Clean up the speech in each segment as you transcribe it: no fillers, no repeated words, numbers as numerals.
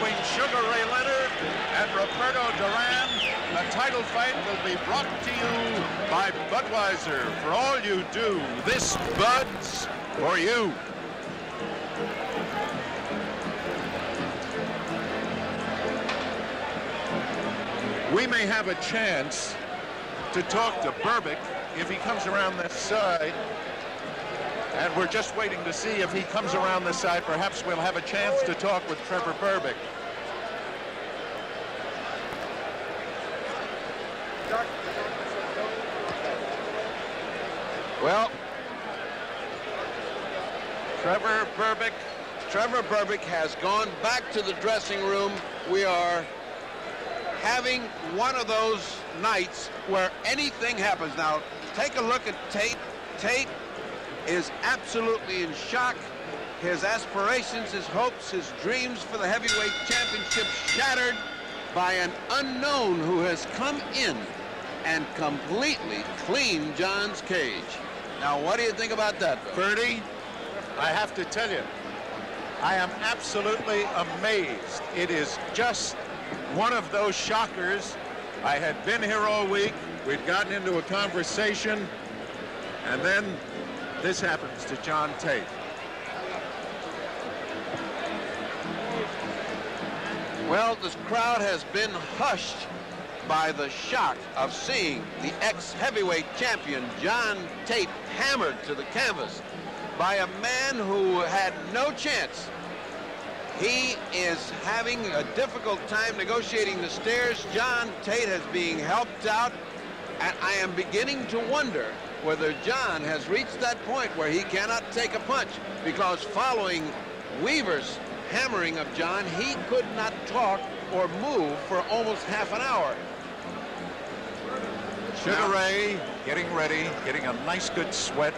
between Sugar Ray Leonard and Roberto Duran. The title fight will be brought to you by Budweiser. For all you do, this Bud's for you. We may have a chance to talk to Berbick if he comes around this side. And we're just waiting to see if he comes around this side. Perhaps we'll have a chance to talk with Trevor Berbick. Well, Trevor Berbick has gone back to the dressing room. We are having one of those nights where anything happens. Now, take a look at Tate. Tate is absolutely in shock. His aspirations, his hopes, his dreams for the heavyweight championship shattered by an unknown who has come in and completely cleaned John's cage. Now, what do you think about that, Ferdy? I have to tell you, I am absolutely amazed. It is just one of those shockers. I had been here all week. We'd gotten into a conversation, and then this happens to John Tate. Well, this crowd has been hushed by the shock of seeing the ex-heavyweight champion John Tate hammered to the canvas by a man who had no chance. He is having a difficult time negotiating the stairs. John Tate is being helped out, and I am beginning to wonder whether John has reached that point where he cannot take a punch, because following Weaver's hammering of John, he could not talk or move for almost half an hour. Sugar Ray getting ready, getting a nice good sweat,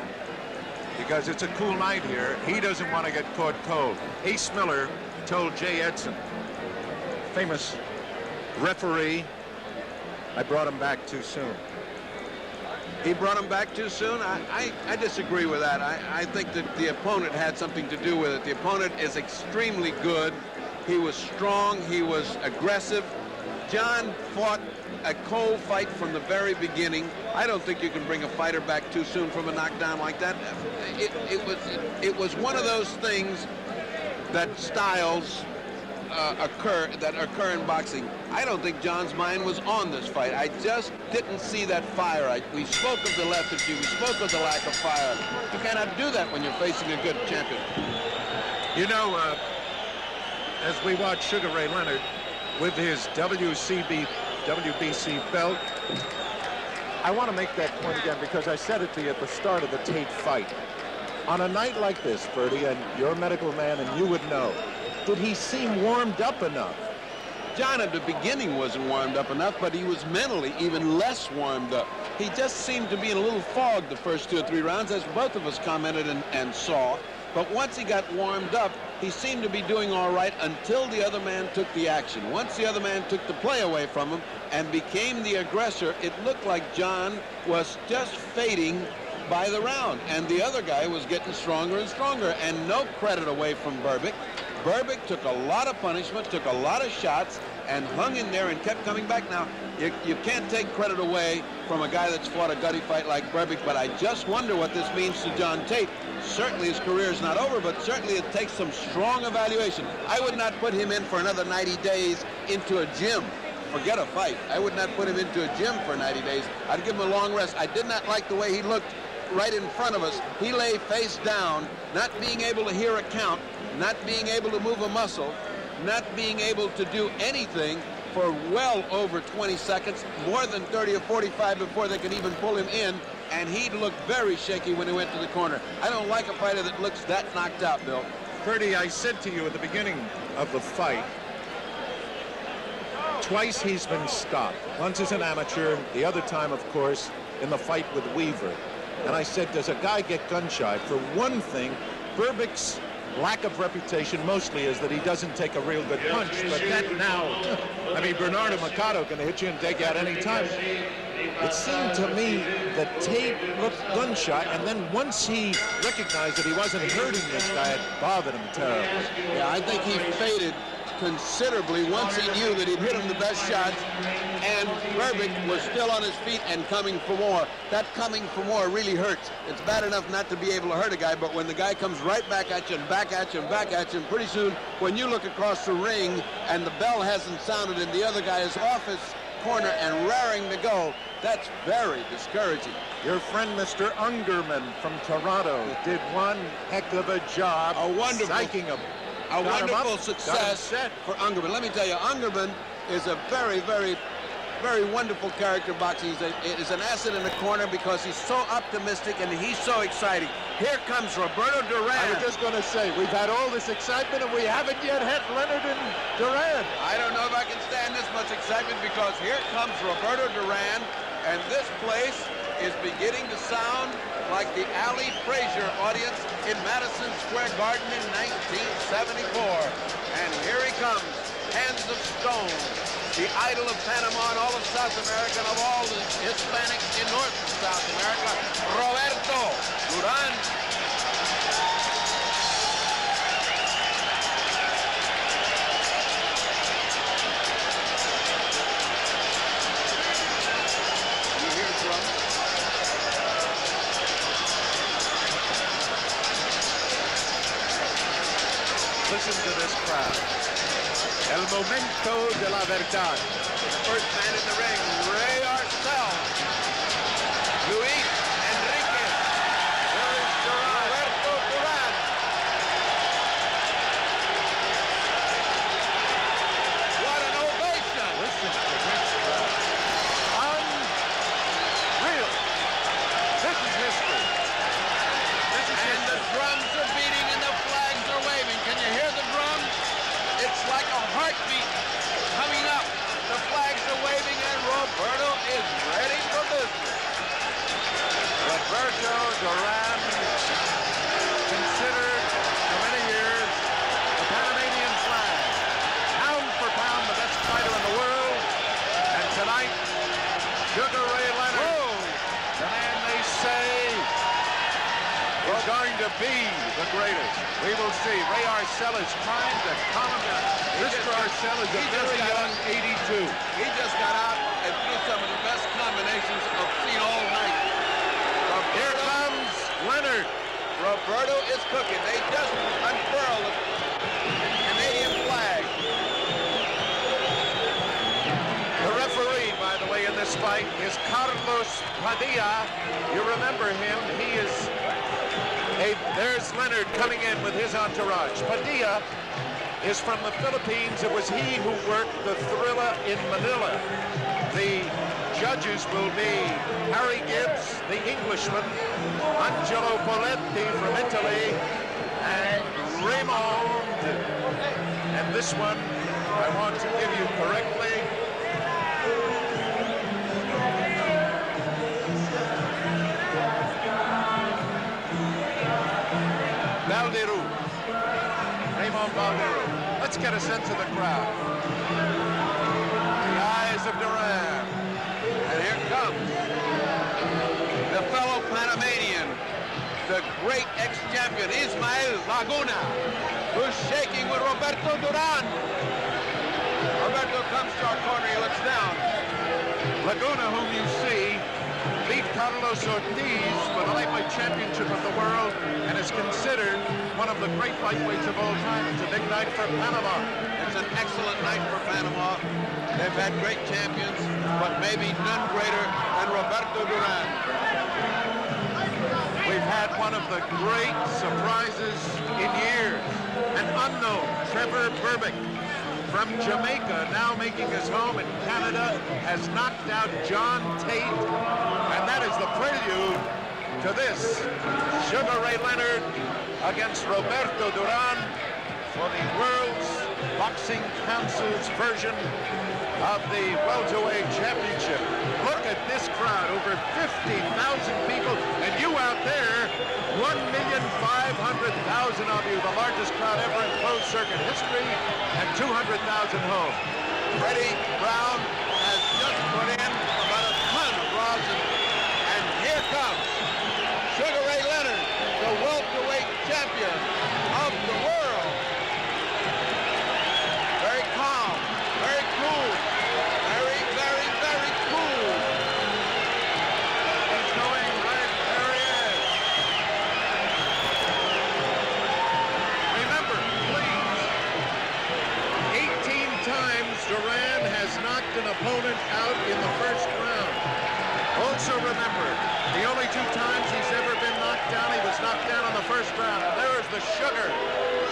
because it's a cool night here. He doesn't want to get caught cold. Ace Miller told Jay Edson, famous referee, I brought him back too soon. He brought him back too soon? I disagree with that. I think that the opponent had something to do with it. The opponent is extremely good. He was strong. He was aggressive. John fought a cold fight from the very beginning. I don't think you can bring a fighter back too soon from a knockdown like that. It was one of those things that styles occur in boxing. I don't think John's mind was on this fight. I just didn't see that fire. We spoke of the lethargy. We spoke of the lack of fire. You cannot do that when you're facing a good champion. You know, as we watch Sugar Ray Leonard with his WBC belt, I want to make that point again because I said it to you at the start of the Tate fight. On a night like this, Ferdy, and you're a medical man and you would know, did he seem warmed up enough? John at the beginning wasn't warmed up enough, but he was mentally even less warmed up. He just seemed to be in a little fog the first 2 or 3 rounds, as both of us commented and saw. But once he got warmed up, he seemed to be doing all right until the other man took the action. Once the other man took the play away from him and became the aggressor, it looked like John was just fading by the round, and the other guy was getting stronger and stronger, and no credit away from Berbick. Berbick took a lot of punishment, took a lot of shots, and hung in there and kept coming back. Now, you can't take credit away from a guy that's fought a gutty fight like Berbick, but I just wonder what this means to John Tate. Certainly his career is not over, but certainly it takes some strong evaluation. I would not put him in for another 90 days into a gym. Forget a fight. I would not put him into a gym for 90 days. I'd give him a long rest. I did not like the way he looked right in front of us. He lay face down, not being able to hear a count, not being able to move a muscle, not being able to do anything for well over 20 seconds, more than 30 or 45 before they could even pull him in, and he looked very shaky when he went to the corner. I don't like a fighter that looks that knocked out, Bill. Ferdy, I said to you at the beginning of the fight, twice he's been stopped. Once as an amateur, the other time, of course, in the fight with Weaver. And I said, does a guy get gun-shy? For one thing, Berbick's lack of reputation mostly is that he doesn't take a real good punch, but that now, I mean, Bernardo Machado can hit you and take out any time. It seemed to me that Tate looked gun-shy, and then once he recognized that he wasn't hurting this guy, it bothered him terribly. Yeah, I think he faded considerably once he knew that he'd hit him the best shots, and Berbick was still on his feet and coming for more. That coming for more really hurts. It's bad enough not to be able to hurt a guy, but when the guy comes right back at you and back at you and back at you, and pretty soon when you look across the ring and the bell hasn't sounded and the other guy is off his corner and raring to go, that's very discouraging. Your friend Mr. Ungerman from Toronto did one heck of a job psyching him. A wonderful success for Ungerman. Let me tell you, Ungerman is a very, very, very wonderful character boxing. He's an asset in the corner because he's so optimistic and he's so exciting. Here comes Roberto Duran. I was just going to say, we've had all this excitement and we haven't yet had Leonard and Duran. I don't know if I can stand this much excitement because here comes Roberto Duran, and this place is beginning to sound like the Ali Frazier audience in Madison Square Garden in 1974. And here he comes, Hands of Stone, the idol of Panama and all of South America and of all the Hispanics in North and South America, Roberto Duran. Listen to this crowd. El momento de la verdad. First man in the ring, Ray Leonard. Luis Enriquez. There is Roberto Duran. What an ovation. Listen to this crowd. Unreal. This is history. This is And the drums are beating and the flags are waving. Can you hear the drums? It's like a heartbeat coming up. The flags are waving and Roberto is ready for business. Roberto Duran, considered for many years the Panamanian flag, pound for pound the best fighter in the world, and tonight, Sugar Ray Leonard, the man they say is going to be the greatest. We will see. Ray Arcel is trying to calm him down. Mr. Arcel is a very young 82. He just got out and threw some of the best combinations I've seen all night. Here comes Leonard. Roberto is cooking. They just unfurled the Canadian flag. The referee, by the way, in this fight is Carlos Padilla. You remember him. He is there's Leonard coming in with his entourage. Padilla is from the Philippines. It was he who worked the Thriller in Manila. The judges will be Harry Gibbs, the Englishman, Angelo Poletti from Italy, and Raymond. And this one, I want to give you correctly. Valderu. Raymond Valderu. Let's get a sense of the crowd. The eyes of Duran. And here comes the fellow Panamanian, the great ex-champion Ismael Laguna, who's shaking with Roberto Duran. Roberto comes to our corner, he looks down. Laguna, whom you see, beat Carlos Ortiz for the lightweight championship of the world and is considered one of the great lightweights of all time. It's a big night for Panama. It's an excellent night for Panama. They've had great champions, but maybe none greater than Roberto Duran. We've had one of the great surprises in years, an unknown Trevor Berbick from Jamaica, now making his home in Canada, has knocked out John Tate, and that is the prelude to this. Sugar Ray Leonard against Roberto Duran for the World's Boxing Council's version of the welterweight championship. Look at this crowd, over 50,000 people, and you out there, 1,500,000 of you, the largest crowd ever in closed circuit history, and 200,000 home. Freddie Brown has just put in about a ton of rosin, and here comes Sugar Ray Leonard, the welterweight champion of the world. Very knocked an opponent out in the first round. Also remember, the only 2 times he's ever been knocked down, he was knocked down in the first round. There's the Sugar.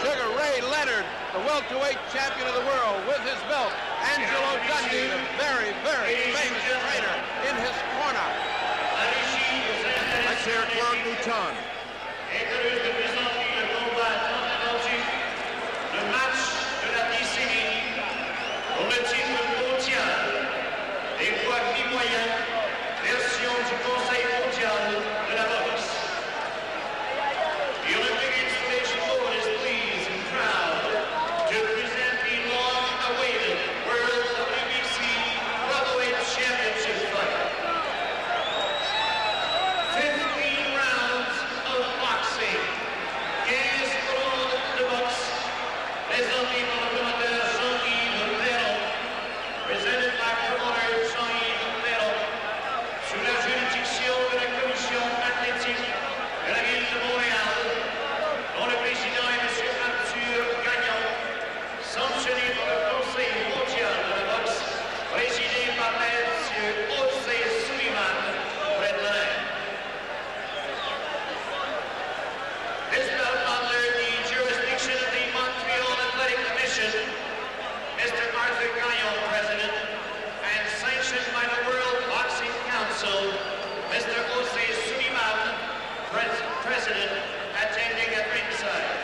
Sugar Ray Leonard, the welterweight champion of the world, with his belt. Angelo Dundee, the very, very famous trainer, in his corner. Let's hear Claude Mouton. Le match de la décennie pour le titre mondial des poids mi-moyens, version du Conseil mondial de la boxe. The Olympic installation board is pleased and proud to present the long-awaited World WBC Welterweight Championship fight. 15 rounds of boxing. 15 rounds de boxe. Présenté par le promoteur Jean-Yves Perron, presented by promoter Jean-Yves Perron, sous la juridiction de la commission athlétique de la ville de Montréal, dont le président est M. Arthur Gagnon, sanctionné par le Conseil mondial de la boxe, présidé par M. José Sullivan, près de la reine. This belt under the jurisdiction of the Montreal Athletic Commission, Mr. Arthur Gagnon, President, and sanctioned by the World Boxing Council, Mr. José Sullivan, President, attending at ringside.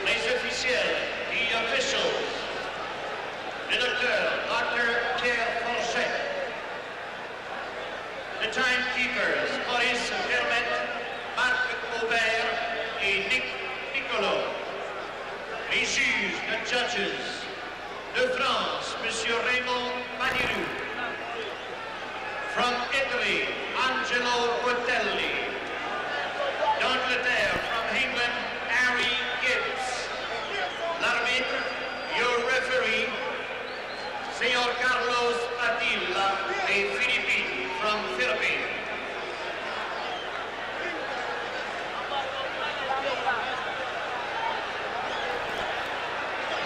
Les officiels, the officials, le docteur, Dr. Pierre Forget, the timekeepers, Maurice Vermette, Marc Aubert, et Nick Piccolo. Les juges, the judges. De France, Monsieur Raymond Manirou. From Italy, Angelo Rotelli. D'Angleterre, from England, Harry Gibbs. L'arbitre, your referee, Señor Carlos Padilla, a Philippine from Philippines.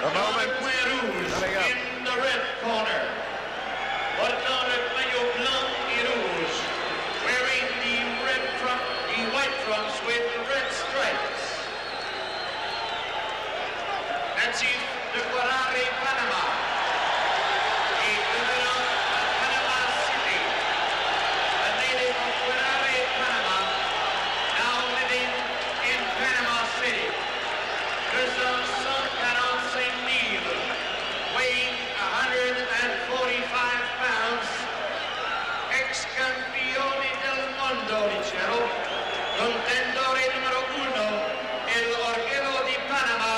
The moment. In the red corner, portant le maillot blanc et rouge, wearing the white trunks with red stripes. Natif de Guarare, Panama, et devenant à Panama City, a native of Guarare, Panama, now living in Panama City. Pesant 145 livres, weighing 145 pounds, ex-campione del mondo, dicevo, contendore numero 1, el orguello di Panama,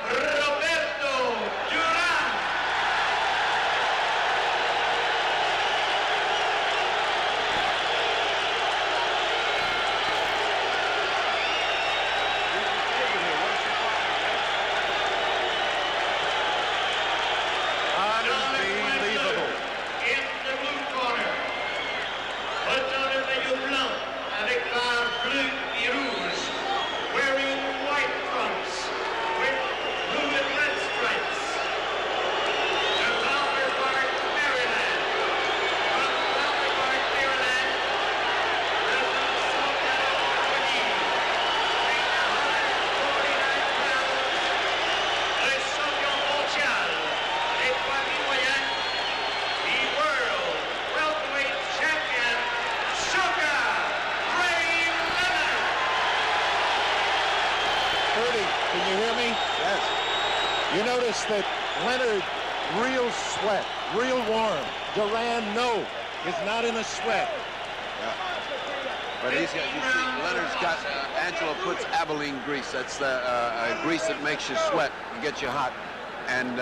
Roberto Duran. Unbelievable. In the blue corner, portant le maillot blanc avec barre bleue et rouge, wearing white trunks with blue and red stripes. De Flounder Park, Maryland. From Flounder Park, Maryland, President Sultan Al-Qadim, weighing 149 pounds, le champion mondial des poids mi-moyens, the world welterweight champion, Sugar Ray Leonard. 30, can you hear me? Yes. You notice that Leonard, real sweat, real warm. Duran, no, is not in a sweat. But he's got, you see, Leonard's got, Angelo puts Abilene grease. That's the grease that makes you sweat and gets you hot. And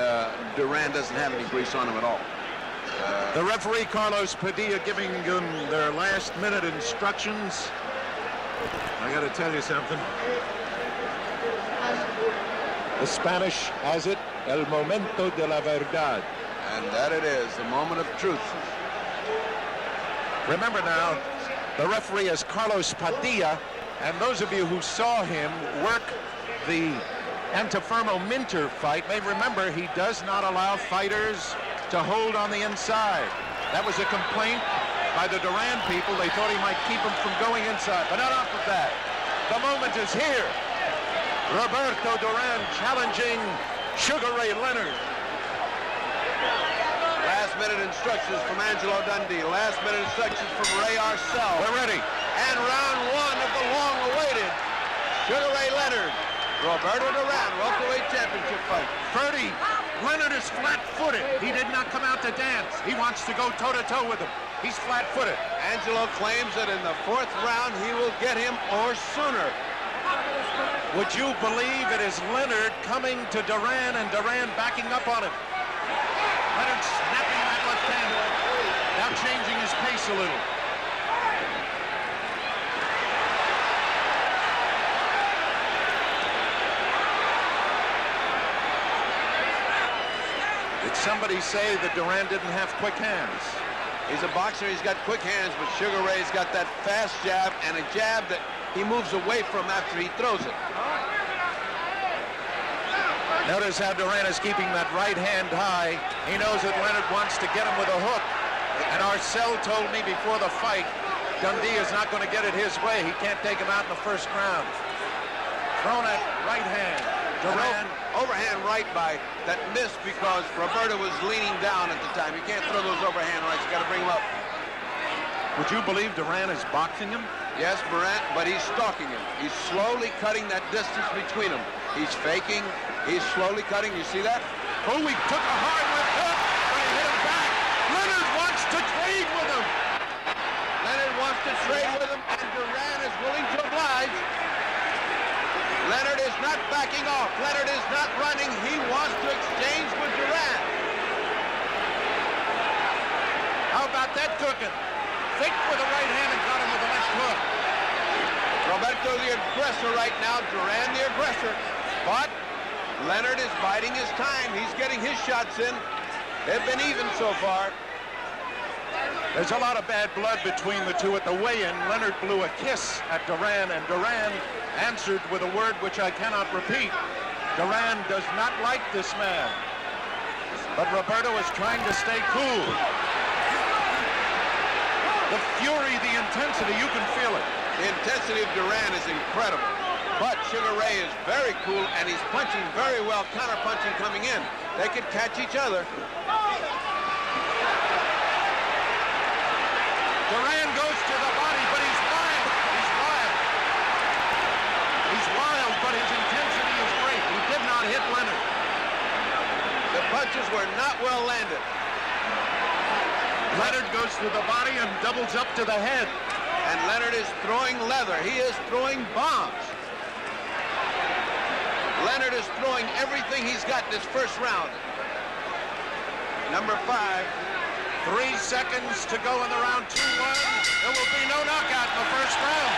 Duran doesn't have any grease on him at all. The referee, Carlos Padilla, giving them their last minute instructions. I got to tell you something. The Spanish has it, el momento de la verdad. And that it is, the moment of truth. Remember now, the referee is Carlos Padilla, and those of you who saw him work the Antifermo Minter fight may remember he does not allow fighters to hold on the inside. That was a complaint by the Duran people. They thought he might keep him from going inside, but enough of that. The moment is here. Roberto Duran challenging Sugar Ray Leonard. Last-minute instructions from Angelo Dundee. Last-minute instructions from Ray Arcel. We're ready. And round one of the long-awaited Sugar Ray Leonard, Roberto Duran welterweight championship fight. Ferdy, Leonard is flat-footed. He did not come out to dance. He wants to go toe-to-toe with him. He's flat-footed. Angelo claims that in the fourth round he will get him or sooner. Would you believe it is Leonard coming to Duran and Duran backing up on him? Leonard snapping that left hand, now changing his pace a little. Did somebody say that Duran didn't have quick hands? He's a boxer, he's got quick hands, but Sugar Ray's got that fast jab and a jab that he moves away from after he throws it. Notice how Duran is keeping that right hand high. He knows that Leonard wants to get him with a hook. And Arcel told me before the fight, Dundee is not going to get it his way. He can't take him out in the first round. Thrown at right hand. Duran. Overhand right by that missed because Roberto was leaning down at the time. You can't throw those overhand rights. You got to bring him up. Would you believe Duran is boxing him? Yes, Morant, but he's stalking him. He's slowly cutting that distance between them. He's faking. He's slowly cutting. You see that? Oh, he took a hard left hook, but he hit him back. Leonard wants to trade with him. Leonard wants to trade with him, and Duran is willing to oblige. Leonard is not backing off. Leonard is not running. He wants to exchange with Duran. How about that cooking? Thick with the right hand and got him with the left hook. Roberto the aggressor right now, Duran the aggressor. But Leonard is biding his time. He's getting his shots in. They've been even so far. There's a lot of bad blood between the two at the weigh-in. Leonard blew a kiss at Duran, and Duran answered with a word which I cannot repeat. Duran does not like this man. But Roberto is trying to stay cool. The fury, the intensity, you can feel it. The intensity of Duran is incredible. But Sugar Ray is very cool, and he's punching very well, counter-punching coming in. They could catch each other. Duran goes to the body, but he's wild. He's wild. He's wild, but his intensity is great. He did not hit Leonard. The punches were not well landed. Leonard goes to the body and doubles up to the head. And Leonard is throwing leather. He is throwing bombs. Leonard is throwing everything he's got in this first round. Number 5. 3 seconds to go in the round. 2-1. There will be no knockout in the first round.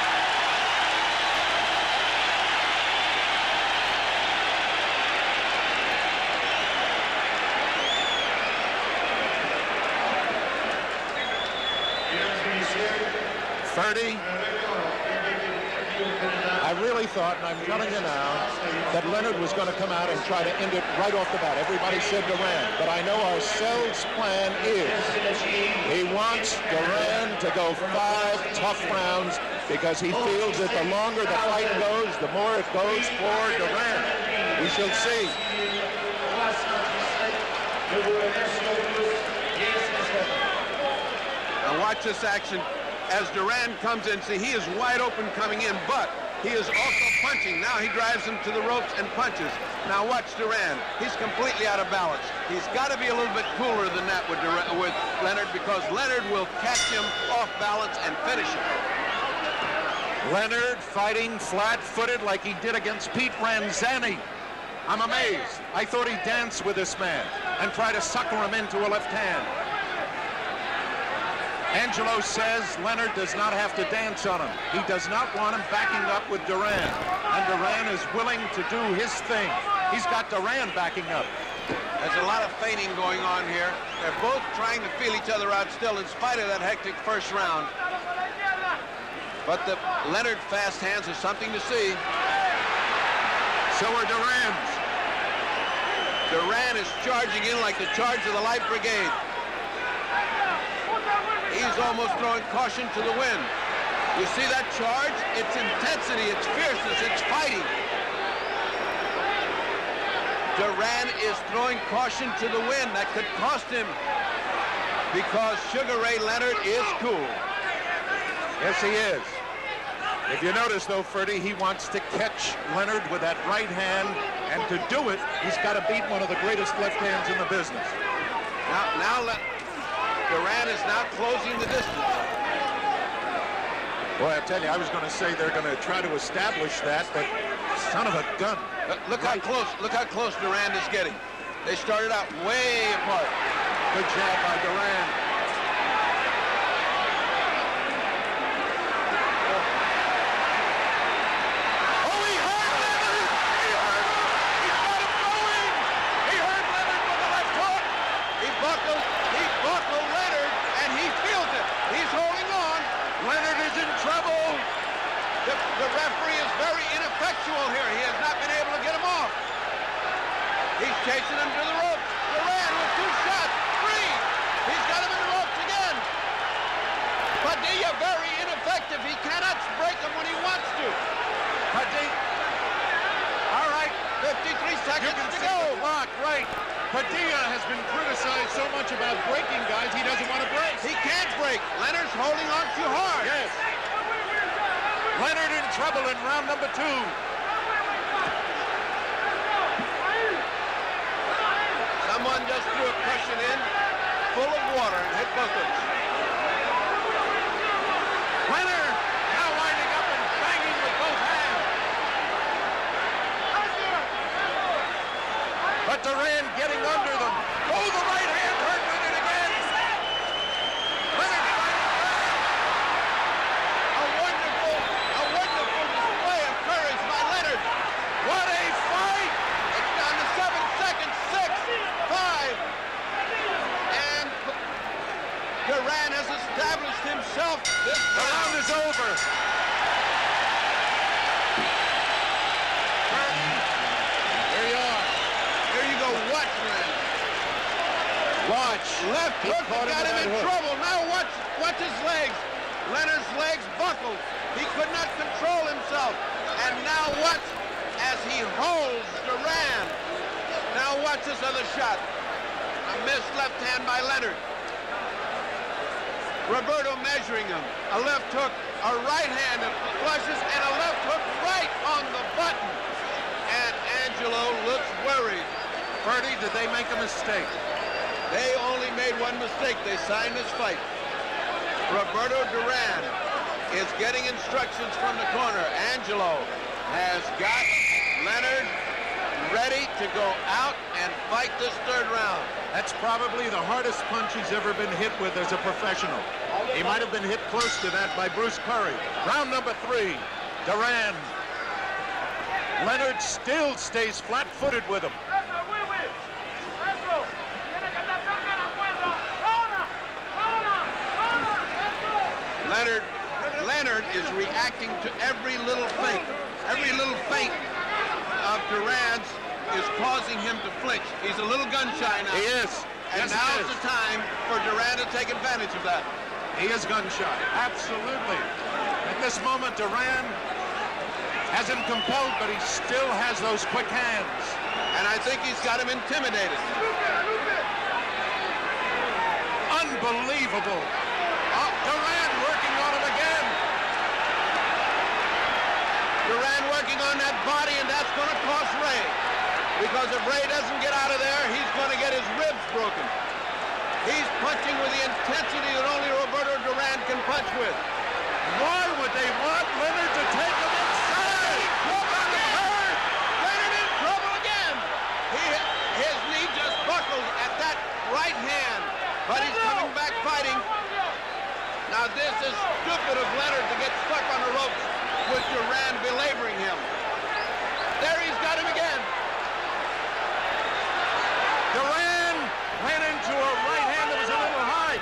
Ferdy, I really thought, and I'm telling you now, that Leonard was going to come out and try to end it right off the bat. Everybody said Duran, but I know Arcel's plan is he wants Duran to go 5 tough rounds because he feels that the longer the fight goes, the more it goes for Duran. We shall see. Now watch this action as Duran comes in. See, he is wide open coming in, but he is also punching. Now he drives him to the ropes and punches. Now watch Duran. He's completely out of balance. He's got to be a little bit cooler than that with Leonard, because Leonard will catch him off balance and finish him. Leonard fighting flat-footed like he did against Pete Ranzani. I'm amazed. I thought he'd dance with this man and try to sucker him into a left hand. Angelo says Leonard does not have to dance on him. He does not want him backing up with Duran. And Duran is willing to do his thing. He's got Duran backing up. There's a lot of feigning going on here. They're both trying to feel each other out still in spite of that hectic first round. But the Leonard fast hands are something to see. So are Duran's. Duran is charging in like the charge of the Light Brigade. He's almost throwing caution to the wind. You see that charge? It's intensity, it's fierceness, it's fighting. Duran is throwing caution to the wind. That could cost him because Sugar Ray Leonard is cool. Yes, he is. If you notice, though, Ferdy, he wants to catch Leonard with that right hand, and to do it, he's got to beat one of the greatest left hands in the business. Duran is now closing the distance. Boy, I tell you, I was going to say they're going to try to establish that, but son of a gun. Look how close Duran is getting. They started out way apart. Good job by Duran. Oh, he hurt Leonard! He hurt him! He got him going! He hurt Leonard with the left hook! He buckled Leonard, and he feels it. He's holding on. Leonard is in trouble! The referee is very ineffectual here. He has not been able to get him off. He's chasing him to the ropes. Duran with 2 shots. 3. He's got him in the ropes again. Padilla very ineffective. He cannot break him when he wants to. Padilla. All right. 53 seconds You can to see go. the clock, right. Padilla has been criticized so much about breaking guys, he doesn't want to break. He can't break. Leonard's holding on too hard. Yes. Leonard in trouble in round number 2. Someone just threw a cushion in full of water and hit buckles. Leonard now winding up and banging with both hands. But Duran getting under them. Oh, the right hand hurt Leonard again. Leonard fighting back. A wonderful display of courage by Leonard. What a fight! It's down to 7 seconds. 6, 5. And Duran has established himself this The round round. is over. There you are. There you go. Watch, Leonard. Watch. Left He hook caught him got with him that in hook. trouble. Now watch his legs. Leonard's legs buckled. He could not control himself. And now watch as he holds Duran. Now watch this other shot. A missed left hand by Leonard. Roberto measuring him. A left hook, a right hand that flushes, and a left hook right on the button. And Angelo looks worried. Ferdy, did they make a mistake? They only made one mistake. They signed this fight. Roberto Duran is getting instructions from the corner. Angelo has got Leonard ready to go out and fight this 3rd round. That's probably the hardest punch he's ever been hit with as a professional. He might have been hit close to that by Bruce Curry. Round number 3, Duran. Leonard still stays flat-footed with him. Leonard is reacting to every little feint. Every little feint of Duran's is causing him to flinch. He's a little gun-shy now. He is. And Yes, he now's is. the time for Duran to take advantage of that. He is gun-shy. Absolutely. At this moment, Duran has him compelled, but he still has those quick hands. And I think he's got him intimidated. Unbelievable. Oh, Duran working on him again. Duran working on that body, and that's going to cost Ray. Because if Ray doesn't get out of there, he's going to get his ribs broken. He's punching with the intensity that only Roberto Duran can punch with. Why would they want Leonard to take him inside? Leonard in trouble again. His knee just buckled at that right hand, but he's coming back fighting. Now this is stupid of Leonard to get stuck on the ropes with Duran belaboring him. There he's got him again. Duran ran into a right hand that was a little high.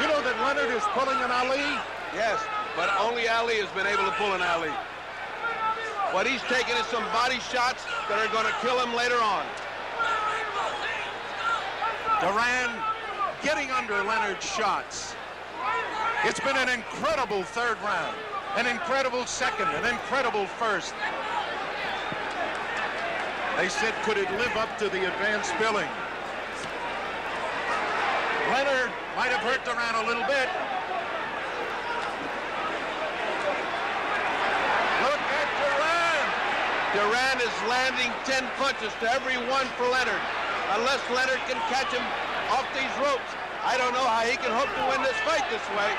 You know that Leonard is pulling an Ali? Yes, but only Ali has been able to pull an Ali. What he's taking is some body shots that are going to kill him later on. Duran getting under Leonard's shots. It's been an incredible third round, an incredible second, an incredible first. They said, could it live up to the advanced billing? Leonard might have hurt Duran a little bit. Look at Duran. Duran is landing 10 punches to every one for Leonard. Unless Leonard can catch him off these ropes, I don't know how he can hope to win this fight this way.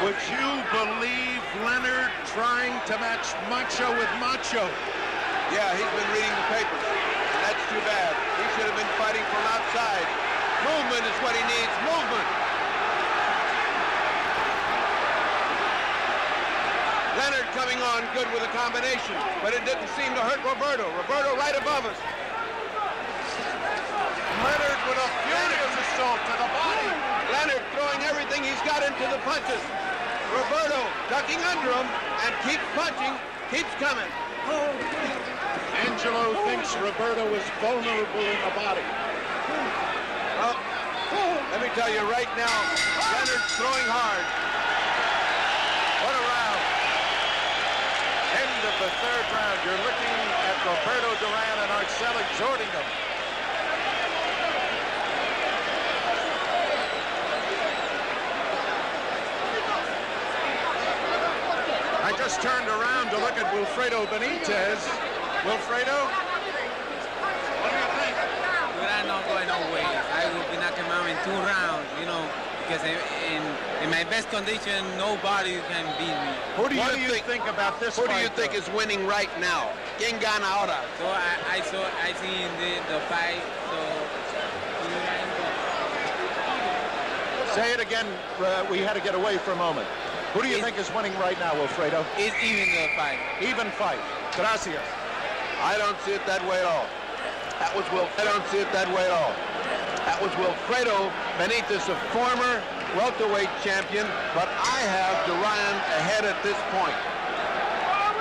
Would you believe Leonard trying to match Macho with Macho? Yeah, he's been reading the papers. And that's too bad. He should have been fighting from outside. Movement is what he needs. Movement. Leonard coming on good with a combination, but it didn't seem to hurt Roberto. Roberto right above us. Leonard with a furious assault to the body. Leonard throwing everything he's got into the punches. Roberto ducking under him and keeps punching, keeps coming. Angelo thinks Roberto is vulnerable in the body. Well, let me tell you right now, Leonard's throwing hard. What a round. End of the third round. You're looking at Roberto Duran and Arcel exhorting him. I just turned around to look at Wilfredo Benitez. Wilfredo, what do you think? Duran not going no way. I will be knocking him out in 2 rounds, you know, because in my best condition, nobody can beat me. What do you think about this Who fight, do you think is winning right now? ¿Quién gana ahora? So I see in the fight, so Say it again. We had to get away for a moment. Who do you think is winning right now, Wilfredo? it's even the fight. Even fight. Gracias. I don't see it that way at all. I don't see it that way at all. That was Wilfredo Benitez, a former welterweight champion, but I have Duran ahead at this point.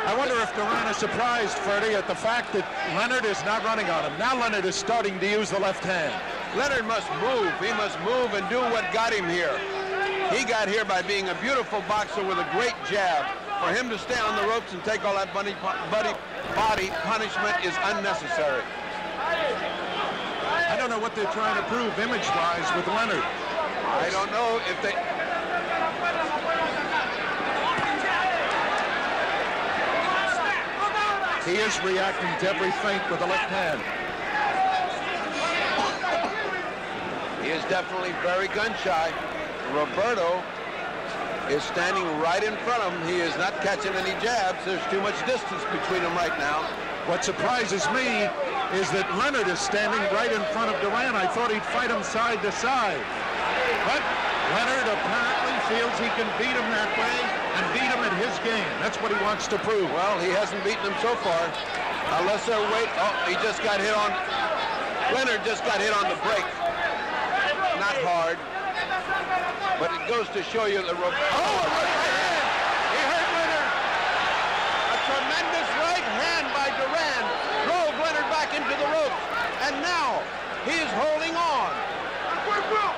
I wonder if Duran is surprised, Ferdy, at the fact that Leonard is not running on him. Now Leonard is starting to use the left hand. Leonard must move. He must move and do what got him here. He got here by being a beautiful boxer with a great jab. For him to stay on the ropes and take all that body punishment is unnecessary. I don't know what they're trying to prove image-wise with Leonard. I don't know if they... He is reacting to every feint with the left hand. He is definitely very gun-shy. Roberto is standing right in front of him. He is not catching any jabs. There's too much distance between them right now. What surprises me is that Leonard is standing right in front of Duran. I thought he'd fight him side to side. But Leonard apparently feels he can beat him that way and beat him at his game. That's what he wants to prove. Well, he hasn't beaten him so far. Unless they're waiting. Oh, he just got hit on. Leonard just got hit on the break. Not hard. But it goes to show you that Roberto... Oh, a right hand! He hurt Leonard! A tremendous right hand by Duran drove Leonard back into the ropes. And now, he is holding on.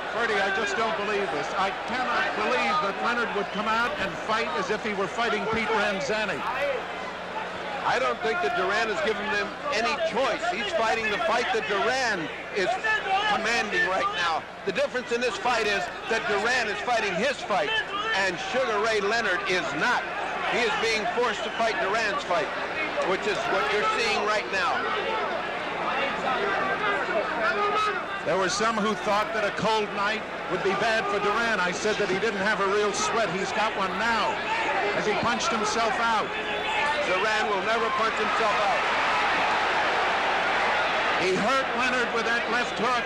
Freddie, I just don't believe this. I cannot believe that Leonard would come out and fight as if he were fighting Pete Ramzani. I don't think that Duran has given them any choice. He's fighting the fight that Duran is commanding right now. The difference in this fight is that Duran is fighting his fight, and Sugar Ray Leonard is not. He is being forced to fight Duran's fight, which is what you're seeing right now. There were some who thought that a cold night would be bad for Duran. I said that he didn't have a real sweat. He's got one now as he punched himself out. Duran will never punch himself out. He hurt Leonard with that left hook.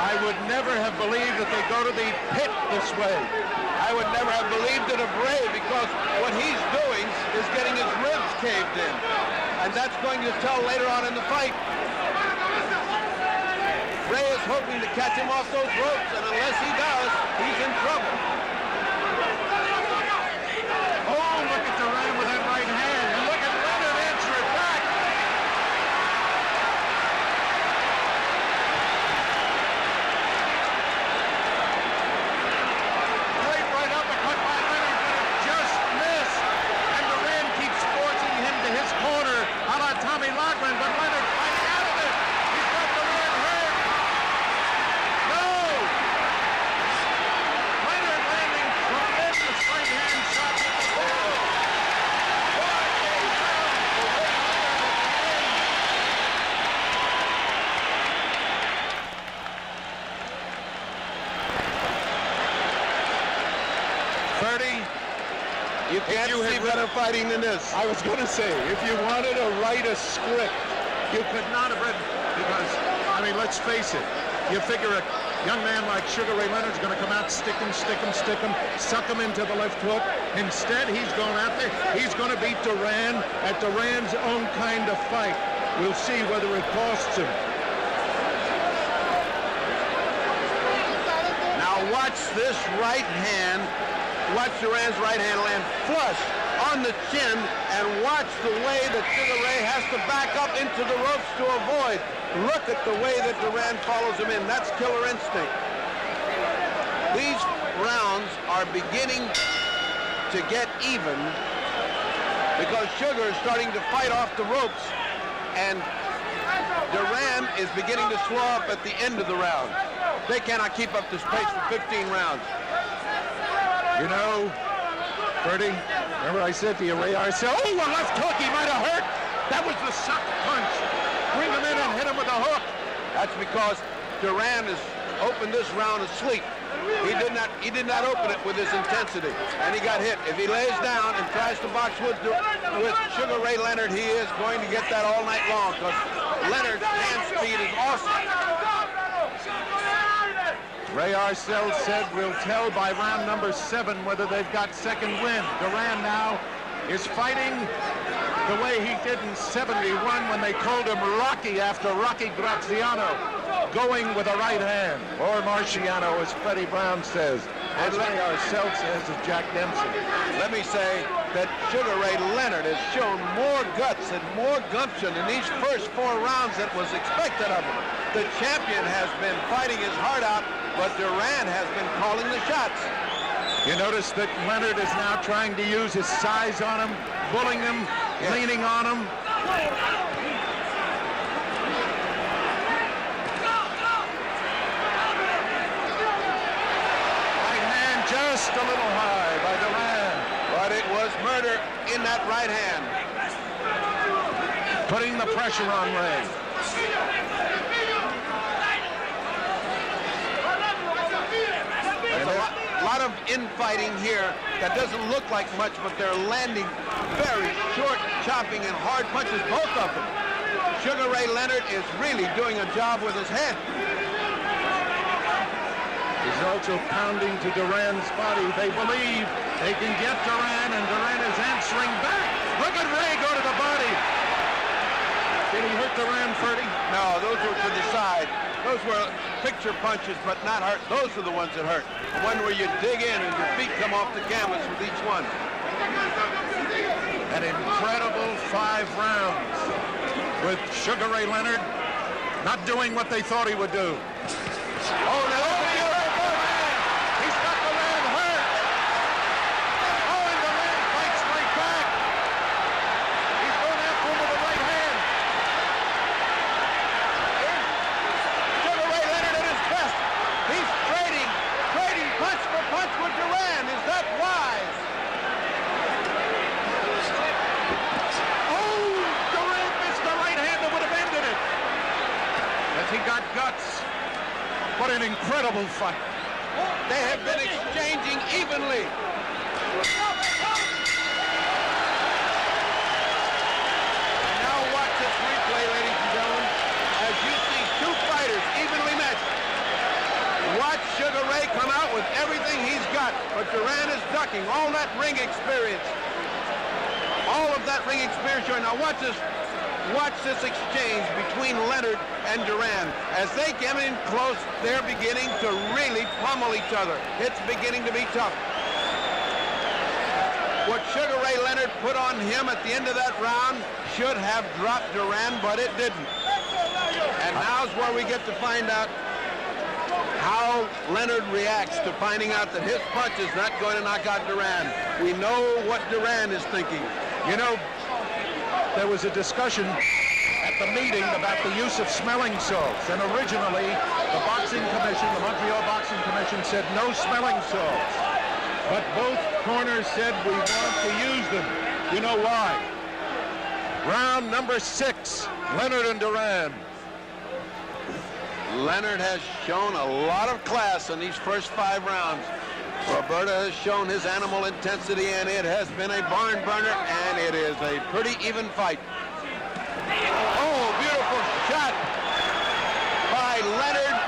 I would never have believed that they go to the pit this way. I would never have believed it of Ray, because what he's doing is getting his ribs caved in. And that's going to tell later on in the fight. Ray is hoping to catch him off those ropes, and unless he does, he's in trouble. Oh, look at Duran with that right hand. And look at Leonard. can't see better fighting than this. I was going to say, if you wanted to write a script, you could not have written, because, I mean, let's face it, you figure a young man like Sugar Ray Leonard's going to come out, stick him, suck him into the left hook. Instead, he's going out there. He's going to beat Duran at Duran's own kind of fight. We'll see whether it costs him. Now watch this right hand. Watch Duran's right hand land flush on the chin, and watch the way that Sugar Ray has to back up into the ropes to avoid. Look at the way that Duran follows him in. That's killer instinct. These rounds are beginning to get even because Sugar is starting to fight off the ropes, and Duran is beginning to slow up at the end of the round. They cannot keep up this pace for 15 rounds. You know, Bertie, remember I said to you, Ray Arcel, oh, a left hook, he might have hurt. That was the suck punch. Bring him in and hit him with a hook. That's because Duran has opened this round asleep. He did not open it with his intensity, and he got hit. If he lays down and tries to box with Sugar Ray Leonard, he is going to get that all night long, because Leonard's hand speed is awesome. Ray Arcel said we'll tell by round number 7 whether they've got second wind. Duran now is fighting the way he did in '71 when they called him Rocky after Rocky Graziano, going with a right hand, or Marciano, as Freddie Brown says, as Ray Arcel says of Jack Dempsey. Let me say that Sugar Ray Leonard has shown more guts and more gumption in these first 4 rounds than was expected of him. The champion has been fighting his heart out, but Duran has been calling the shots. You notice that Leonard is now trying to use his size on him, bullying him, leaning on him. Right hand just a little high by Duran. But it was murder in that right hand. Putting the pressure on Ray. There's a lot of infighting here that doesn't look like much, but they're landing very short, chopping, and hard punches, both of them. Sugar Ray Leonard is really doing a job with his head. He's also pounding to Duran's body. They believe they can get Duran, and Duran is answering back. Look at Ray go to the body. Did he hurt Duran, Ferdy? No, those were to the side. Those were picture punches, but not hurt. Those are the ones that hurt. The one where you dig in and your feet come off the canvas with each one. An incredible 5 rounds with Sugar Ray Leonard not doing what they thought he would do. Oh, no! He's got Duran hurt! Oh, and Duran fights right back! He's going after him with the right hand! Sugar Ray Leonard at his best. He's trading punch for punch with Duran. Is that wise? Oh, Duran missed the right hand that would have ended it. As he got guts. What an incredible fight. They have been exchanging evenly. Now watch this replay, ladies and gentlemen, as you see 2 fighters evenly matched. Watch Sugar Ray come out with everything he's got, but Duran is ducking all that ring experience. All of that ring experience. Now watch this exchange between Leonard and Duran. As they get in close, they're beginning to really pummel each other. It's beginning to be tough. What Sugar Ray Leonard put on him at the end of that round should have dropped Duran, but it didn't. And now's where we get to find out how Leonard reacts to finding out that his punch is not going to knock out Duran. We know what Duran is thinking. You know, there was a discussion at the meeting about the use of smelling salts, and originally the boxing commission, the Montreal Boxing Commission, said no smelling salts, but both corners said we want to use them. You know why? Round number 6, Leonard and Duran. Leonard has shown a lot of class in these first 5 rounds. Roberto has shown his animal intensity, and it has been a barn burner, and it is a pretty even fight. Oh, beautiful shot by Leonard,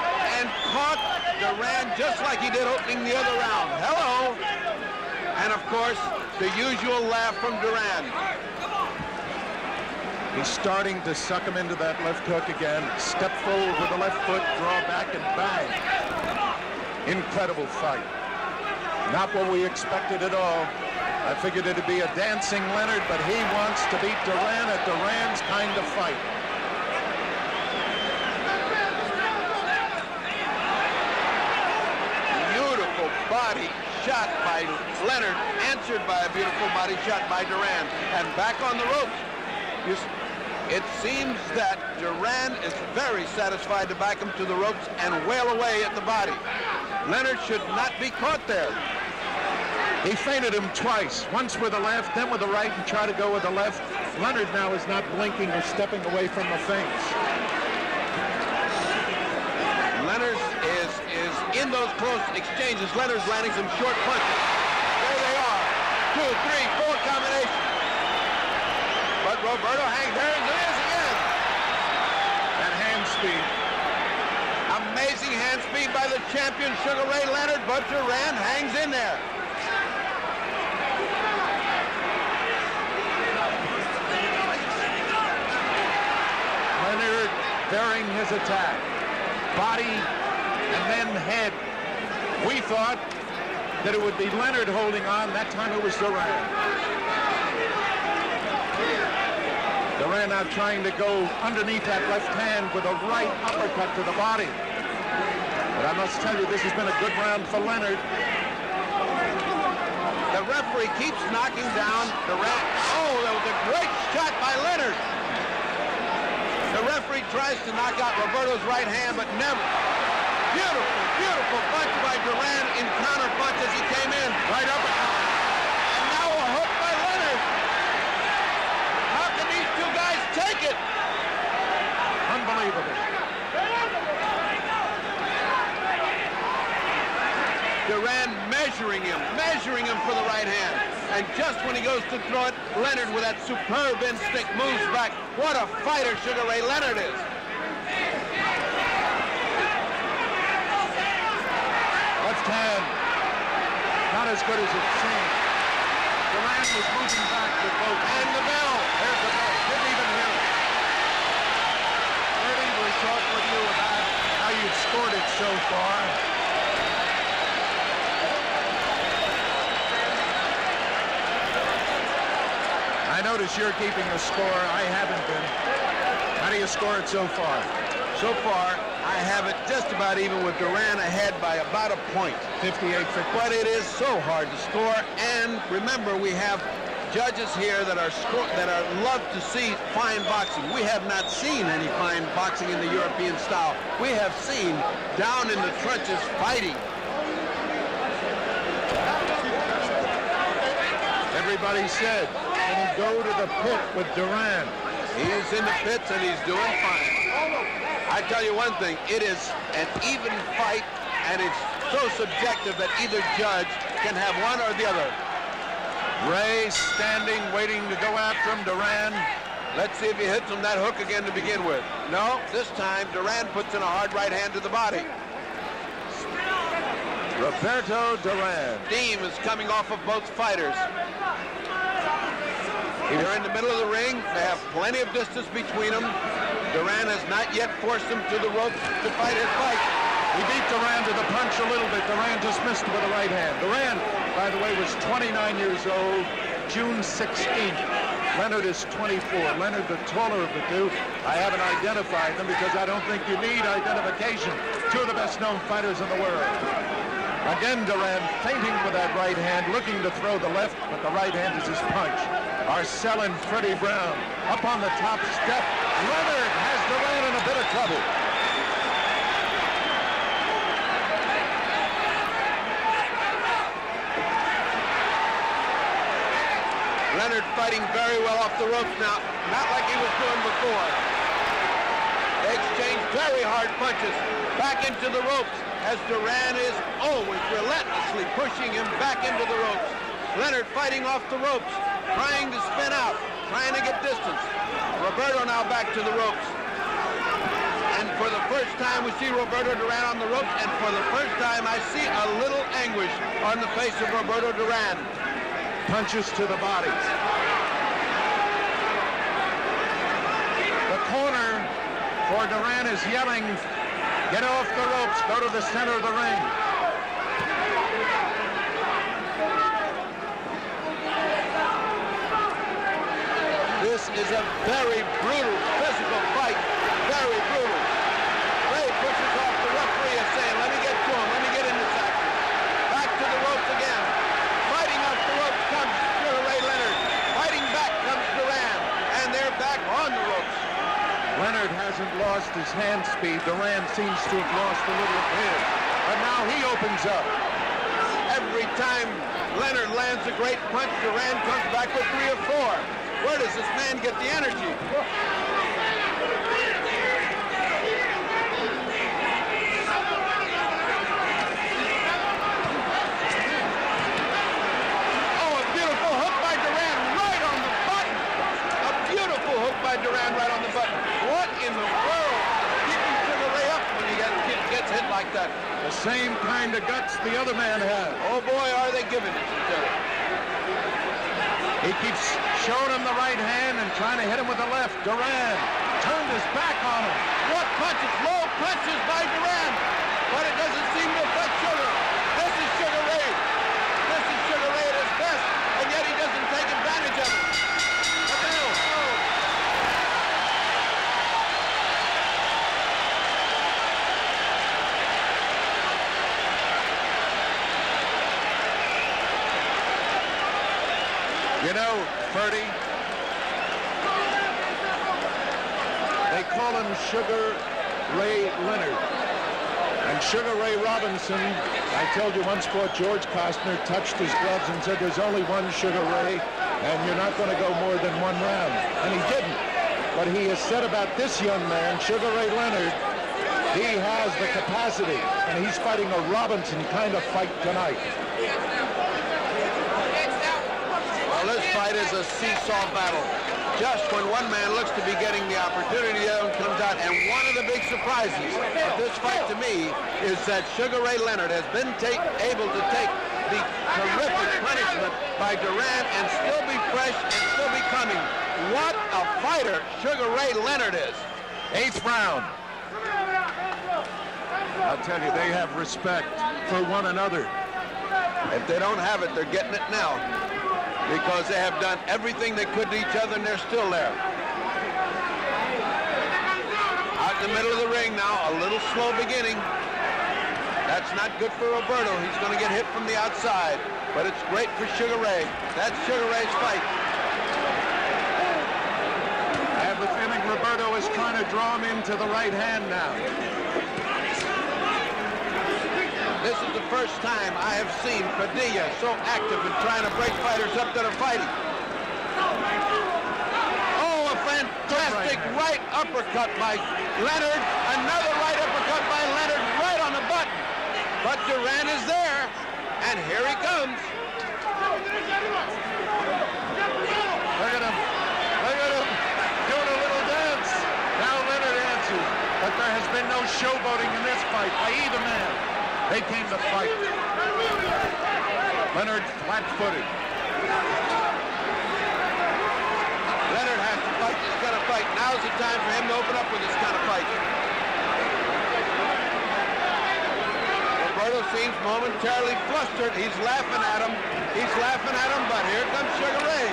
and caught Duran just like he did opening the other round. Hello. And of course, the usual laugh from Duran. He's starting to suck him into that left hook again. Step forward with the left foot, draw back, and bang. Incredible fight. Not what we expected at all. I figured it'd be a dancing Leonard, but he wants to beat Duran at Duran's kind of fight. Beautiful body shot by Leonard, answered by a beautiful body shot by Duran. And back on the ropes. It seems that Duran is very satisfied to back him to the ropes and wail away at the body. Leonard should not be caught there. He feinted him twice, once with the left, then with the right, and tried to go with the left. Leonard now is not blinking or stepping away from the feints. Leonard is in those close exchanges. Leonard's landing some short punches. There they are. 2, 3, 4 combinations. But Roberto hangs there, and there is again. And hand speed. Amazing hand speed by the champion, Sugar Ray Leonard, but Duran hangs in there. Leonard varying his attack. Body and then head. We thought that it would be Leonard holding on. That time it was Duran. Duran now trying to go underneath that left hand with a right uppercut to the body. But I must tell you, this has been a good round for Leonard. The referee keeps knocking down Duran. Oh, that was a great shot by Leonard. The referee tries to knock out Roberto's right hand, but never. Beautiful, beautiful punch by Duran in counterpunch as he came in. Right uppercut. And now a hook by Leonard. How can these two guys take it? Unbelievable. Duran measuring him for the right hand. And just when he goes to throw it, Leonard with that superb instinct moves back. What a fighter Sugar Ray Leonard is. Left hand. Not as good as it seemed. Duran was moving back with both. And the bell. There's the bell. Didn't even hear it. Ernie, we talked with you about how you've scored it so far. I notice you're keeping a score. I haven't been. How do you score it so far? So far, I have it just about even with Duran ahead by about a point. 58-50. But it is so hard to score. And remember, we have judges here that are love to see fine boxing. We have not seen any fine boxing in the European style. We have seen down in the trenches fighting. Everybody said, can he go to the pit with Duran? He's in the pits and he's doing fine. I tell you one thing, it is an even fight, and it's so subjective that either judge can have one or the other. Ray standing, waiting to go after him. Duran. Let's see if he hits him that hook again to begin with. No, this time Duran puts in a hard right hand to the body. Roberto Duran. Steam is coming off of both fighters. They're in the middle of the ring. They have plenty of distance between them. Duran has not yet forced him to the ropes to fight his fight. He beat Duran to the punch a little bit. Duran just missed with the right hand. Duran, by the way, was 29 years old, June 16th. Leonard is 24. Leonard, the taller of the two. I haven't identified them because I don't think you need identification. Two of the best-known fighters in the world. Again, Duran feinting with that right hand, looking to throw the left, but the right hand is his punch. Arcel and Freddie Brown up on the top step. Leonard has Duran in a bit of trouble. Leonard fighting very well off the ropes now, not like he was doing before. They exchange very hard punches back into the ropes, as Duran is always relentlessly pushing him back into the ropes. Leonard fighting off the ropes, trying to spin out, trying to get distance. Roberto now back to the ropes. And for the first time, we see Roberto Duran on the ropes, and for the first time, I see a little anguish on the face of Roberto Duran. Punches to the body. The corner for Duran is yelling, get off the ropes, go to the center of the ring. This is a very brutal physical fight, very brutal. Ray pushes off the referee and saying, let me get to him, let me get in this action. Back to the ropes again. Fighting off the ropes comes Ray Leonard. Fighting back comes Duran, and they're back on the ropes. Leonard hasn't lost his hand speed. Duran seems to have lost a little of his. But now he opens up. Every time Leonard lands a great punch, Duran comes back with 3 or 4. Where does this man get the energy? Duran right on the button. What in the world? Keeping Sugar Ray up when he gets hit like that. The same kind of guts the other man has. Oh boy, are they giving it to him. He keeps showing him the right hand and trying to hit him with the left. Duran turned his back on him. What punches? Low punches by Duran. But it doesn't seem to affect Sugar. This is Sugar Ray. This is Sugar Ray at his best, and yet he doesn't take advantage of it. You know, Ferdy, they call him Sugar Ray Leonard. And Sugar Ray Robinson, I told you once, fought George Costner, touched his gloves and said, there's only one Sugar Ray, and you're not going to go more than 1 round. And he didn't. But he has said about this young man, Sugar Ray Leonard, he has the capacity, and he's fighting a Robinson kind of fight tonight. This fight is a seesaw battle. Just when one man looks to be getting the opportunity, the other one comes out. And one of the big surprises of this fight to me is that Sugar Ray Leonard has been able to take the terrific punishment by Duran and still be fresh and still be coming. What a fighter Sugar Ray Leonard is. 8th round. I'll tell you, they have respect for one another. If they don't have it, they're getting it now, because they have done everything they could to each other, and they're still there. Out in the middle of the ring now, a little slow beginning. That's not good for Roberto. He's going to get hit from the outside, but it's great for Sugar Ray. That's Sugar Ray's fight. I have the feeling Roberto is trying to draw him into the right hand now. This is the first time I have seen Padilla so active in trying to break fighters up that are fighting. Oh, a fantastic right uppercut by Leonard. Another right uppercut by Leonard right on the button. But Duran is there, and here he comes. Look at him. Look at him doing a little dance. Now Leonard answers, but there has been no showboating in this fight by either man. They came to fight. Leonard flat-footed. Leonard has to fight this kind of fight. Now's the time for him to open up with this kind of fight. Roberto seems momentarily flustered. He's laughing at him. He's laughing at him, but here comes Sugar Ray.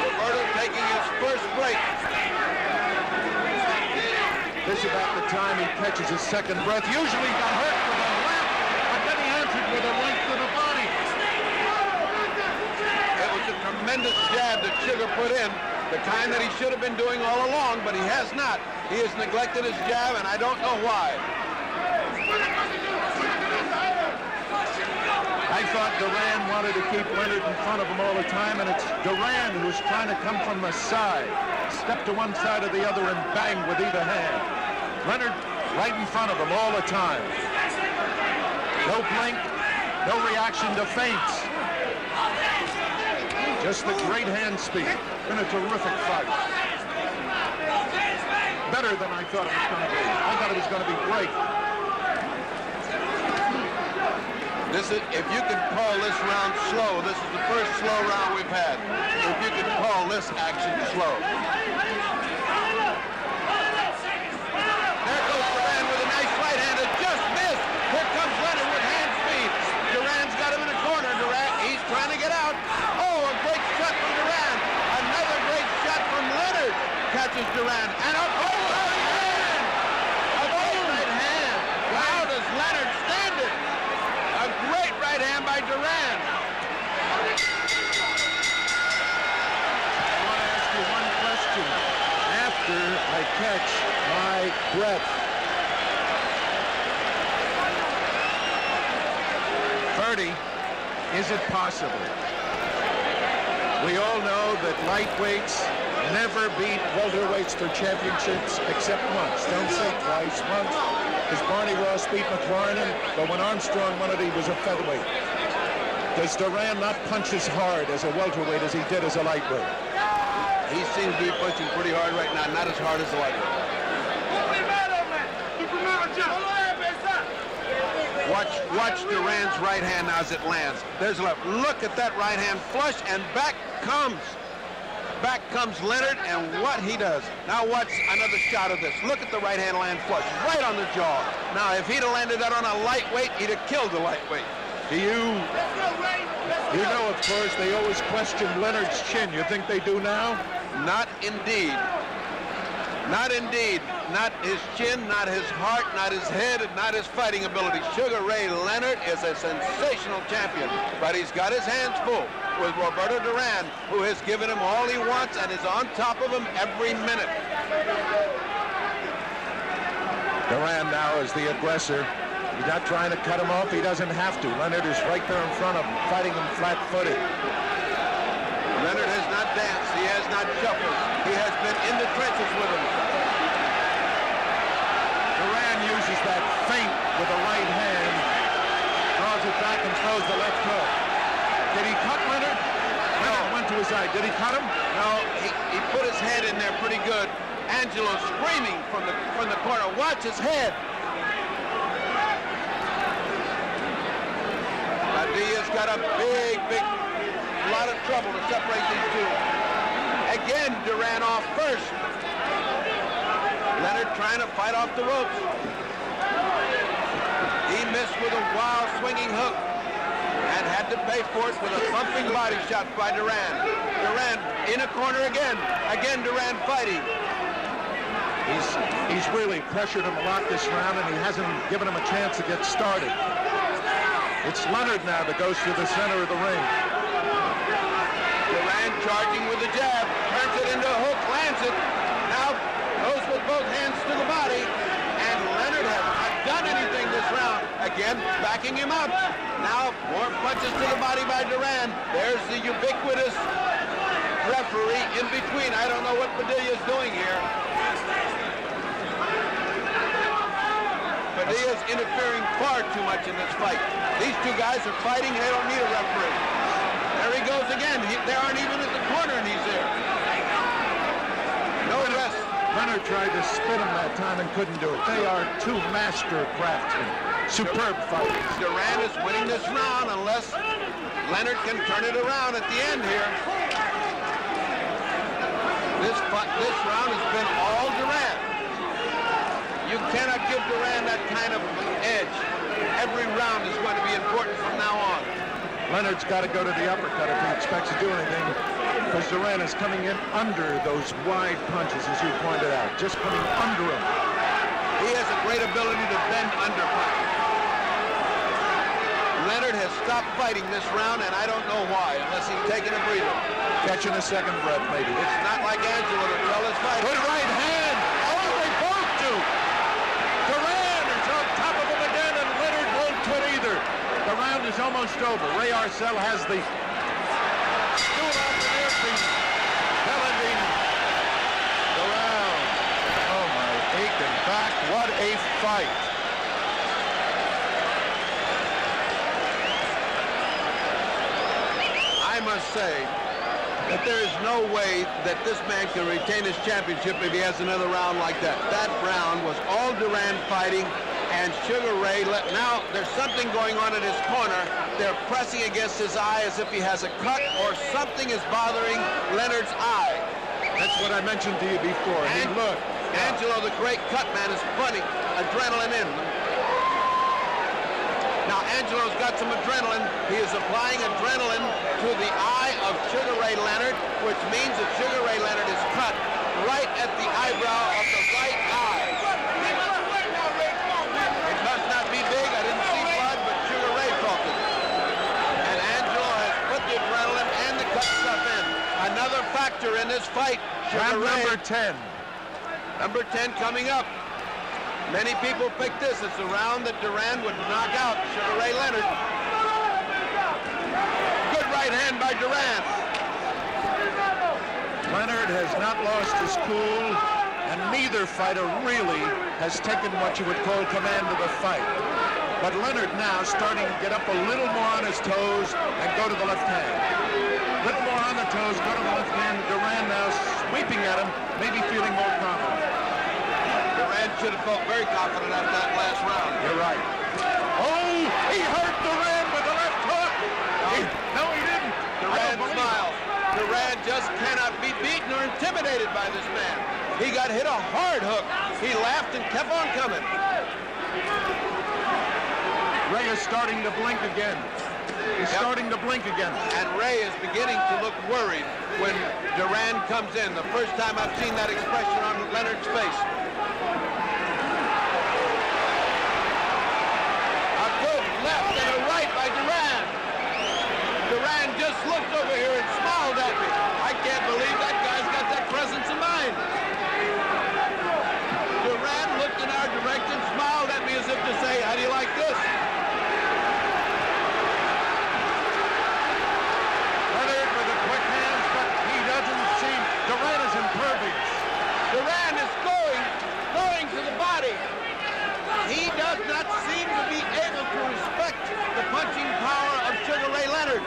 Roberto taking his first break. This is about the time he catches his second breath. Usually he got hurt with a left, but then he answered with a right to the body. It was a tremendous jab that Sugar put in, the kind that he should have been doing all along, but he has not. He has neglected his jab, and I don't know why. I thought Duran wanted to keep Leonard in front of him all the time, and it's Duran who's trying to come from the side. Step to one side or the other and bang with either hand. Leonard right in front of him all the time. No blink, no reaction to feints. Just the great hand speed. Been a terrific fight. Better than I thought it was going to be. I thought it was going to be great. This is, if you can call this round slow, this is the first slow round we've had. If you can call this action slow. There goes Duran with a nice right hand. It just missed. Here comes Leonard with hand speed. Duran's got him in the corner. Duran, he's trying to get out. Oh, a great shot from Duran. Another great shot from Leonard. Catches Duran. And a right hand. A great right hand. How does Leonard stand it? A great right hand by Duran. I want to ask you one question. After I catch my breath, 30, is it possible? We all know that lightweights never beat welterweights for championships except once. Don't say twice, once. Because Barney Ross beat McLaren, but when Armstrong won it, he was a featherweight. Does Duran not punch as hard as a welterweight as he did as a lightweight? He seems to be punching pretty hard right now, not as hard as the lightweight. Watch Duran's right hand now as it lands. There's a left. Look at that right hand flush, and back comes Leonard, and what he does. Now watch another shot of this. Look at the right hand land flush, right on the jaw. Now, if he'd have landed that on a lightweight, he'd have killed the lightweight. You know, of course, they always question Leonard's chin. You think they do now? Not indeed. Not indeed. Not his chin, not his heart, not his head, and not his fighting ability. Sugar Ray Leonard is a sensational champion, but he's got his hands full with Roberto Duran, who has given him all he wants and is on top of him every minute. Duran now is the aggressor. He's not trying to cut him off. He doesn't have to. Leonard is right there in front of him, fighting him flat-footed. Leonard has not danced. He has not shuffled. He has been in the trenches with him. Duran uses that feint with the right hand, draws it back and throws the left hook. Did he cut Leonard? Leonard went to his eye. Did he cut him? No, he put his head in there pretty good. Angelo screaming from the corner. Watch his head. Diaz got a big lot of trouble to separate these two. Again, Duran off first. Leonard trying to fight off the ropes. He missed with a wild swinging hook and had to pay for it with a thumping body shot by Duran. Duran in a corner again. Again, Duran fighting. He's really pressured him a lot this round, and he hasn't given him a chance to get started. It's Leonard now that goes to the center of the ring. Duran charging with the jab, turns it into a hook, lands it. Now goes with both hands to the body, and Leonard has not done anything this round. Again, backing him up. Now more punches to the body by Duran. There's the ubiquitous referee in between. I don't know what Padilla's doing here. Padilla's interfering far too much in this fight. These two guys are fighting. They don't need a referee. There he goes again. They aren't even at the corner, and he's there. No rest. Leonard tried to spin him that time and couldn't do it. They are two master craftsmen. Superb fighters. Duran is winning this round unless Leonard can turn it around at the end here. This round has been all Duran. You cannot give Duran that kind of edge. Every round is going to be important from now on. Leonard's got to go to the uppercut if he expects to do anything, because Duran is coming in under those wide punches, as you pointed out, just coming under him. He has a great ability to bend under punches. Leonard has stopped fighting this round, and I don't know why, unless he's taking a breather. Catching a second breath, maybe. It's not like Angelo to tell his fight. Good right hand. Oh, they both do. Duran is on top of him again, and Leonard won't quit either. The round is almost over. Ray Arcel has the stool off the earpiece, telling the round. Oh, my aching back. fight. I must say that there is no way that this man can retain his championship if he has another round like that. That round was all Duran fighting, and Sugar Ray now there's something going on in his corner. They're pressing against his eye as if he has a cut or something is bothering Leonard's eye. That's what I mentioned to you before. And look, Angelo, the great cut man, is putting adrenaline in. Now Angelo's got some adrenaline. He is applying adrenaline to the eye of Sugar Ray Leonard, which means that Sugar Ray Leonard is cut right at the eyebrow of the right eye. It must not be big. I didn't see blood, but Sugar Ray felt it. And Angelo has put the adrenaline and the cut stuff in. Another factor in this fight. round Sugar Ray, number 10. number 10 coming up. Many people picked this. It's the round that Duran would knock out Sugar Ray Leonard. Good right hand by Duran. Leonard has not lost his cool, and neither fighter really has taken what you would call command of the fight. But Leonard now starting to get up a little more on his toes and go to the left hand. A little more on the toes, go to the left hand. Duran now sweeping at him, maybe feeling more confident. Duran should have felt very confident after that last round. You're right. Oh, he hurt Duran with the left hook. No, he didn't. Duran smiles. Duran just cannot be beaten or intimidated by this man. He got hit a hard hook. He laughed and kept on coming. Ray is starting to blink again. He's starting to blink again. And Ray is beginning to look worried when Duran comes in. The first time I've seen that expression on Leonard's face. A good left and a right by Duran. Duran just looked over here and smiled at me. I can't believe that guy's got that presence of mind. Duran looked in our direction, smiled at me as if to say, how do you like this? Leonard with the quick hands, but he doesn't seem... Duran is impervious. Duran is going to the body. He does not seem to be able to respect the punching power of Sugar Ray Leonard.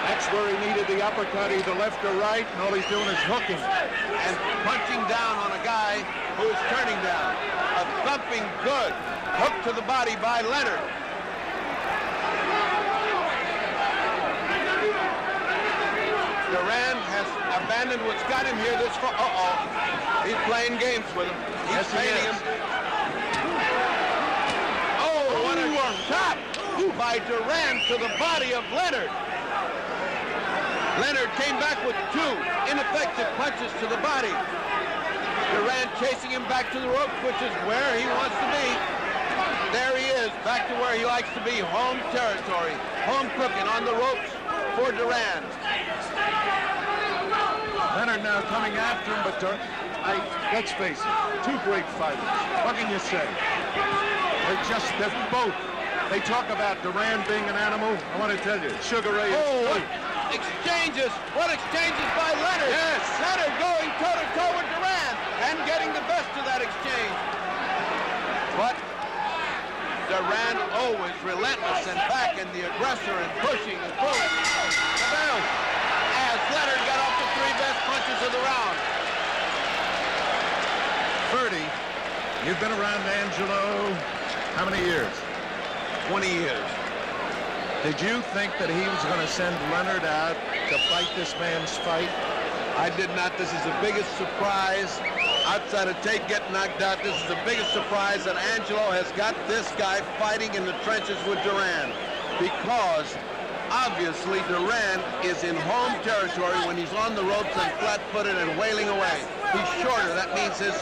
That's where he needed the uppercut, either left or right, and all he's doing is hooking. And punching down on a guy who is turning down. A thumping good hook to the body by Leonard. Duran has abandoned what's got him here this far. He's playing games with him. He's painting him. Oh, what a shot by Duran to the body of Leonard. Leonard came back with two ineffective punches to the body. Duran chasing him back to the ropes, which is where he wants to be. There he is, back to where he likes to be, home territory. Home cooking on the ropes for Duran. Leonard now coming after him, but let's face it, two great fighters. What can you say? They're both. They talk about Duran being an animal. I want to tell you, Sugar Ray is exchanges. What exchanges by Leonard? Yes. Leonard going toe-to-toe with Duran and getting the best of that exchange. But Duran always relentless and back in the aggressor and pushing and pulling. As Leonard got off the three best punches of the round. Ferdy, you've been around Angelo how many years? 20 years. Did you think that he was going to send Leonard out to fight this man's fight? I did not. This is the biggest surprise. Outside of Tate getting knocked out, this is the biggest surprise that Angelo has got this guy fighting in the trenches with Duran. Because obviously Duran is in home territory when he's on the ropes and flat-footed and wailing away. He's shorter. That means his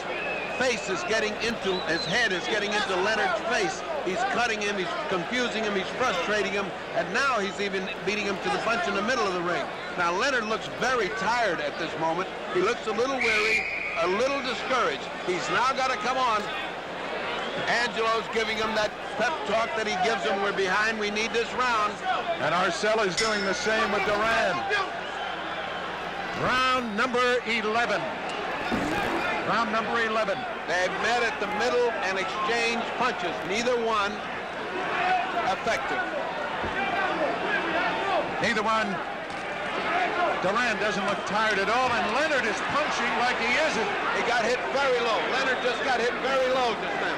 face is getting into, his head is getting into Leonard's face. He's cutting him, he's confusing him, he's frustrating him, and now he's even beating him to the punch in the middle of the ring. Now Leonard looks very tired at this moment. He looks a little weary, a little discouraged. He's now got to come on. Angelo's giving him that pep talk that he gives him. We're behind, we need this round. And Arcel is doing the same with Duran. Round number 11. Round number 11. They met at the middle and exchanged punches. Neither one effective. Neither one. Duran doesn't look tired at all, and Leonard is punching like he isn't. He got hit very low. Leonard just got hit very low just then.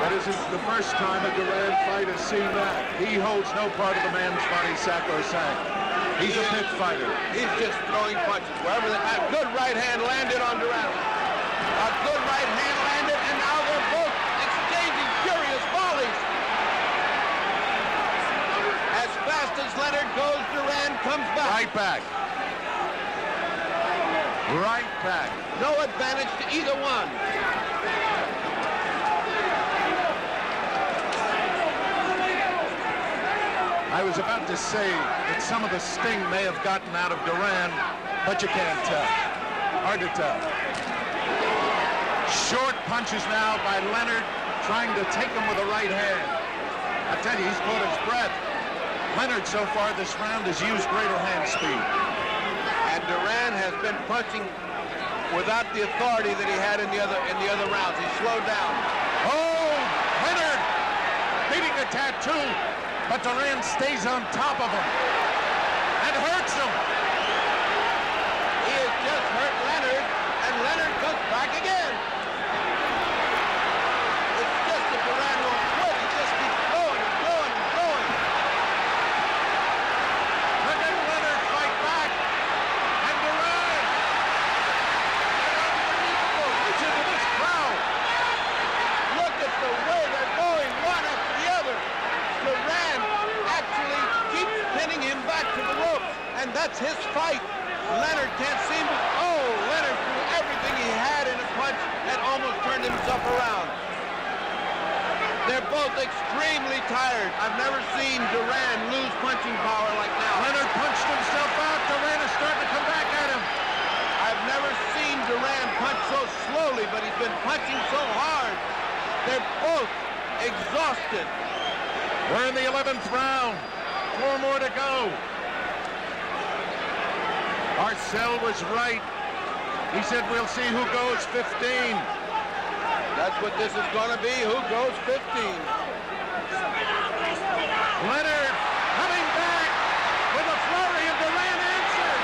That isn't the first time a Duran fight has seen that. He holds no part of the man's body sacrosanct. He's a pit fighter. He's just throwing punches wherever they are. Good right hand landed on Duran. A good right hand landed, and now they're both exchanging furious volleys. As fast as Leonard goes, Duran comes back. Right back. Right back. No advantage to either one. I was about to say that some of the sting may have gotten out of Duran, but you can't tell. Hard to tell. Short punches now by Leonard, trying to take him with the right hand. I tell you, he's caught his breath. Leonard, so far this round, has used greater hand speed. And Duran has been punching without the authority that he had in the other rounds. He slowed down. Oh, Leonard beating a tattoo, but Duran stays on top of him and hurts him. He has just hurt Leonard, and Leonard comes back again. It's just that Duran won't quit. He just keeps going and going and going. And then Leonard fight back, and Duran reaches into this crowd. Look at the way they're going, one after the other. Duran actually keeps pinning him back to the ropes, and that's his fight. Leonard can't seem to... Oh, Leonard threw everything he had in a punch and almost turned himself around. They're both extremely tired. I've never seen Duran lose punching power like now. Leonard punched himself out. Duran is starting to come back at him. I've never seen Duran punch so slowly, but he's been punching so hard. They're both exhausted. We're in the 11th round. 4 more to go. Arcel was right. He said we'll see who goes 15. That's what this is going to be. Who goes 15? Leonard coming back with a flurry, and Duran answered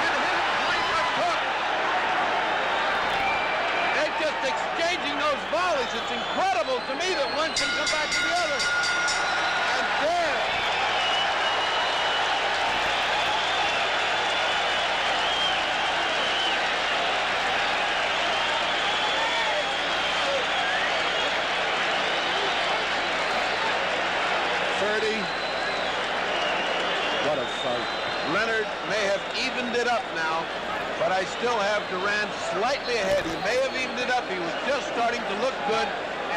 and hit him like a hook. They're just exchanging those volleys. It's incredible to me that one can come back to the other. And there. What a fight. Leonard may have evened it up now, but I still have Duran slightly ahead. He may have evened it up. He was just starting to look good,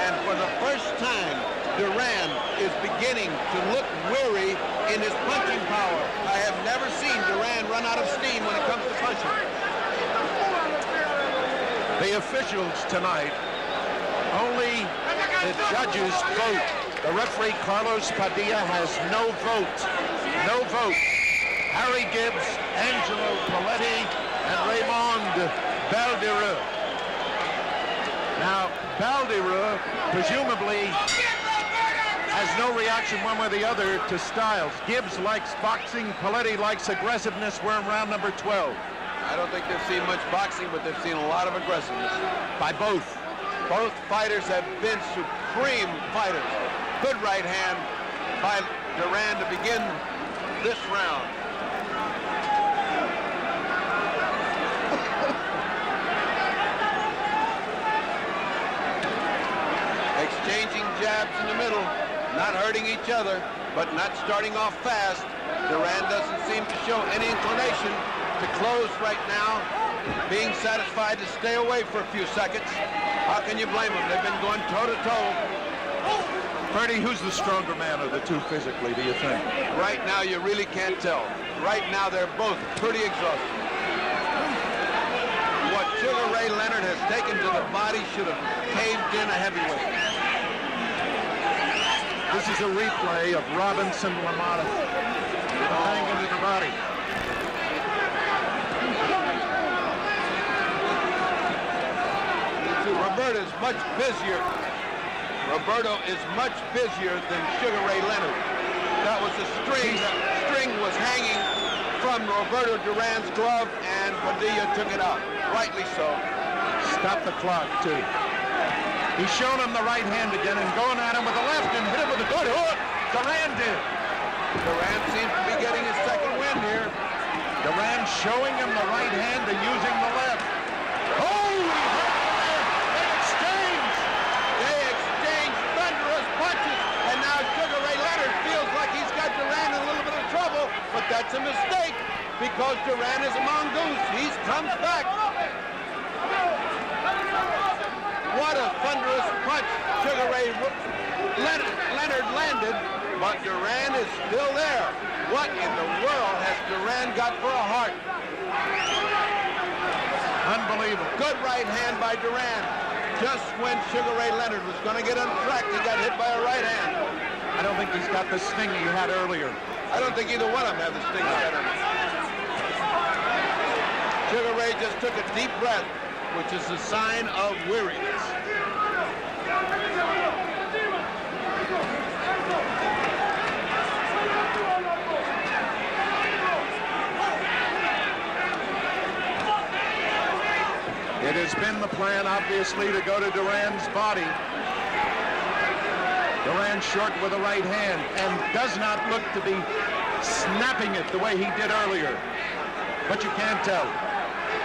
and for the first time, Duran is beginning to look weary in his punching power. I have never seen Duran run out of steam when it comes to punching. The officials tonight, only the judges vote. The referee, Carlos Padilla, has no vote. No vote. Harry Gibbs, Angelo Paletti, and Raymond Baldereux. Now, Baldereux presumably has no reaction one way or the other to Styles. Gibbs likes boxing. Paletti likes aggressiveness. We're in round number 12. I don't think they've seen much boxing, but they've seen a lot of aggressiveness. By both. Both fighters have been supreme fighters. Good right hand by Duran to begin this round. Exchanging jabs in the middle, not hurting each other, but not starting off fast. Duran doesn't seem to show any inclination to close right now, being satisfied to stay away for a few seconds. How can you blame them? They've been going toe-to-toe. Ferdy, who's the stronger man of the two physically, do you think? Right now, you really can't tell. Right now, they're both pretty exhausted. What Sugar Ray Leonard has taken to the body should have caved in a heavyweight. This is a replay of Robinson-LaMotta. Bang into the body. Roberto is much busier. Roberto is much busier than Sugar Ray Leonard. That was a string. That string was hanging from Roberto Duran's glove, and Padilla took it out. Rightly so. Stop the clock, too. He's shown him the right hand again and going at him with the left and hit him with a good hook. Duran did. Duran seems to be getting his second win here. Duran showing him the right hand and using the left. Oh, he hurt him there. They exchange. They exchange thunderous punches, and now Sugar Ray Leonard feels like he's got Duran in a little bit of trouble, but that's a mistake because Duran is a mongoose. He comes back. What a thunderous punch Sugar Ray Leonard landed, but Duran is still there. What in the world has Duran got for a heart? Unbelievable. Good right hand by Duran. Just when Sugar Ray Leonard was going to get on track, he got hit by a right hand. I don't think he's got the sting he had earlier. I don't think either one of them have the sting better. Sugar Ray just took a deep breath, which is a sign of weariness. It has been the plan, obviously, to go to Duran's body. Duran short with the right hand and does not look to be snapping it the way he did earlier. But you can't tell.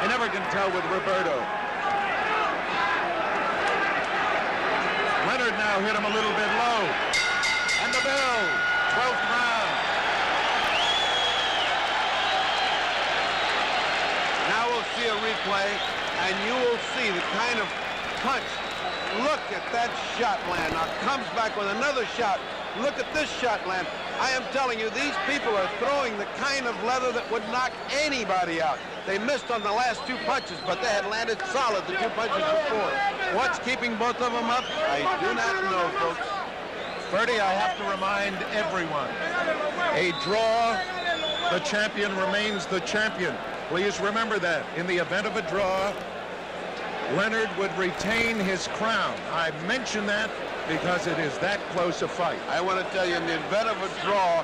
You never can tell with Roberto. Leonard now hit him a little bit low. And the bell, 12th round. Now we'll see a replay, and you will see the kind of punch. Look at that shot land. Now comes back with another shot. Look at this shot land. I am telling you, these people are throwing the kind of leather that would knock anybody out. They missed on the last two punches, but they had landed solid the two punches before. What's keeping both of them up? I do not know, folks. Ferdy, I have to remind everyone, a draw, the champion remains the champion. Please remember that. In the event of a draw, Leonard would retain his crown. I mention that because it is that close a fight. I want to tell you, in the event of a draw,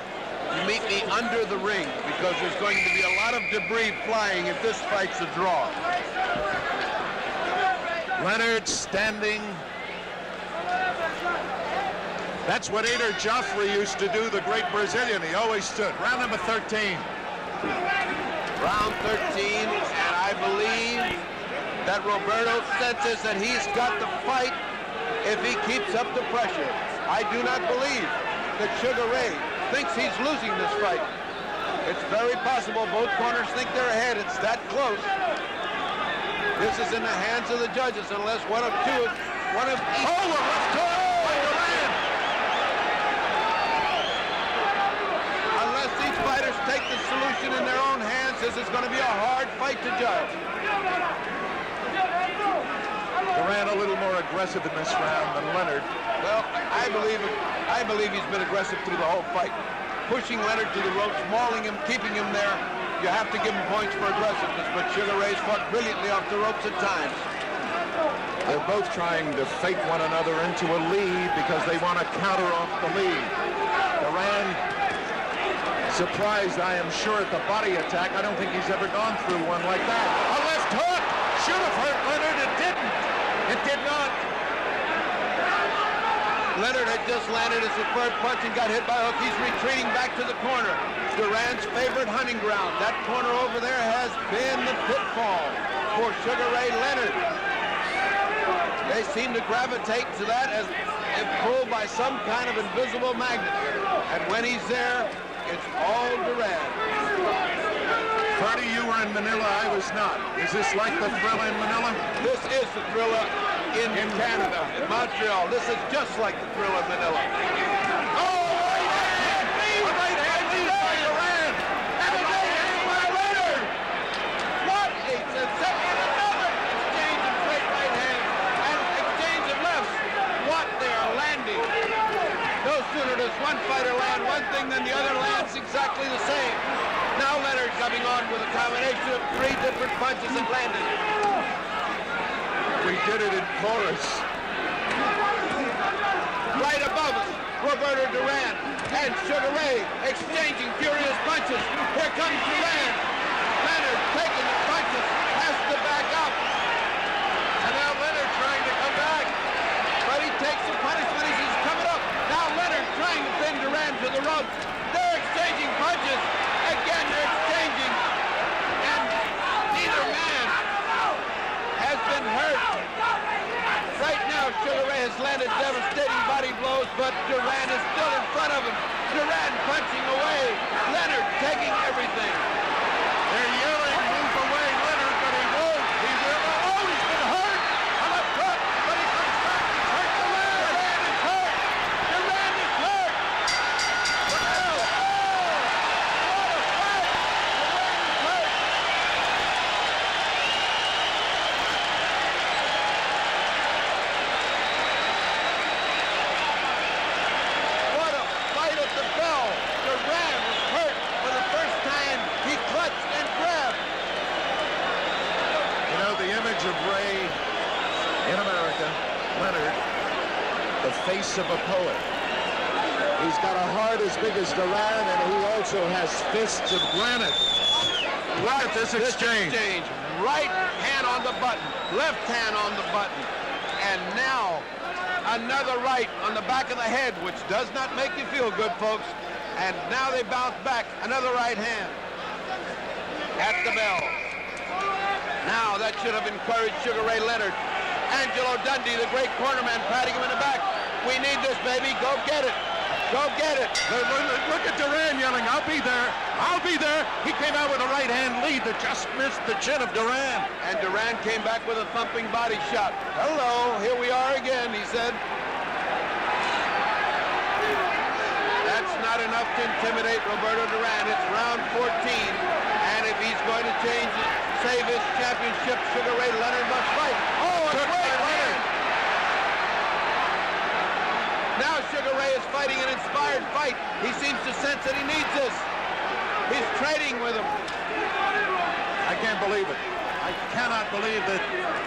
you meet me under the ring because there's going to be a lot of debris flying if this fight's a draw. Leonard standing. That's what Ader Joffrey used to do, the great Brazilian. He always stood. Round number 13. Round 13, and I believe that Roberto senses that he's got the fight if he keeps up the pressure. I do not believe that Sugar Ray thinks he's losing this fight. It's very possible both corners think they're ahead. It's that close. This is in the hands of the judges unless one of each. Oh, a left hook by Duran. Unless these fighters take the solution in their own hands, this is going to be a hard fight to judge. Duran a little more aggressive in this round than Leonard. Well, I believe he's been aggressive through the whole fight. Pushing Leonard to the ropes, mauling him, keeping him there. You have to give him points for aggressiveness, but Sugar Ray's fought brilliantly off the ropes at times. They're both trying to fake one another into a lead because they want to counter off the lead. Duran surprised, I am sure, at the body attack. I don't think he's ever gone through one like that. A left hook should have hurt Leonard. It didn't. It did not. Leonard had just landed his third punch and got hit by a hook. He's retreating back to the corner. Duran's favorite hunting ground. That corner over there has been the pitfall for Sugar Ray Leonard. They seem to gravitate to that as if pulled by some kind of invisible magnet. And when he's there, it's all Duran. Ferdy, you were in Manila. I was not. Is this like the Thrilla in Manila? This is the Thrilla in Canada, in Montreal. This is just like the Thrilla in Manila. Oh, right hand lead by Duran. And a right hand by Leonard. What a sensation. Another exchange of straight right hands and exchange of lefts. What they are landing. No sooner does one fighter land one thing, then the other lands exactly the same. Now Leonard coming on with a combination of 3 different punches that landed. We did it in chorus. Right above us, Roberto Duran and Sugar Ray exchanging furious punches. Here comes Duran. Leonard taking the punches, has to back up. And now Leonard trying to come back. But he takes the punishment as he's coming up. Now Leonard trying to pin Duran to the ropes. They're exchanging punches. Again, they're exchanging. And neither man has been hurt. Right now, Sugar Ray has landed devastating body blows, but Duran is still in front of him. Duran punching away. Leonard taking everything. They're yelling, move away, Leonard, but he won't. He will. Oh, he's been hurt. On the front, but he comes back. He's hurt. Duran is hurt. Duran is hurt. Look out. What a fight. Duran is hurt. What a fight at the bell. Duran was hurt for the first time. He clutched and grabbed. You know, the image of Ray in America, Leonard, the face of a poet. He's got a heart as big as Duran, and he also has fists of granite. Look at this exchange. Right hand on the button, left hand on the button. And now, another right on the back of the head, which does not make you feel good, folks. And now they bounce back, another right hand. At the bell. Now, that should have encouraged Sugar Ray Leonard. Angelo Dundee, the great cornerman, patting him in the back. We need this, baby. Go get it. Go get it. Look at Duran yelling, I'll be there. I'll be there. He came out with a right hand lead that just missed the chin of Duran. And Duran came back with a thumping body shot. Hello, here we are again, he said. That's not enough to intimidate Roberto Duran. It's round 14. And if he's going to save his championship, Sugar Ray Leonard must fight. Oh, a great hand. Now Sugar Ray is fighting an inspired fight. He seems to sense that he needs this. He's trading with him. I can't believe it. I cannot believe that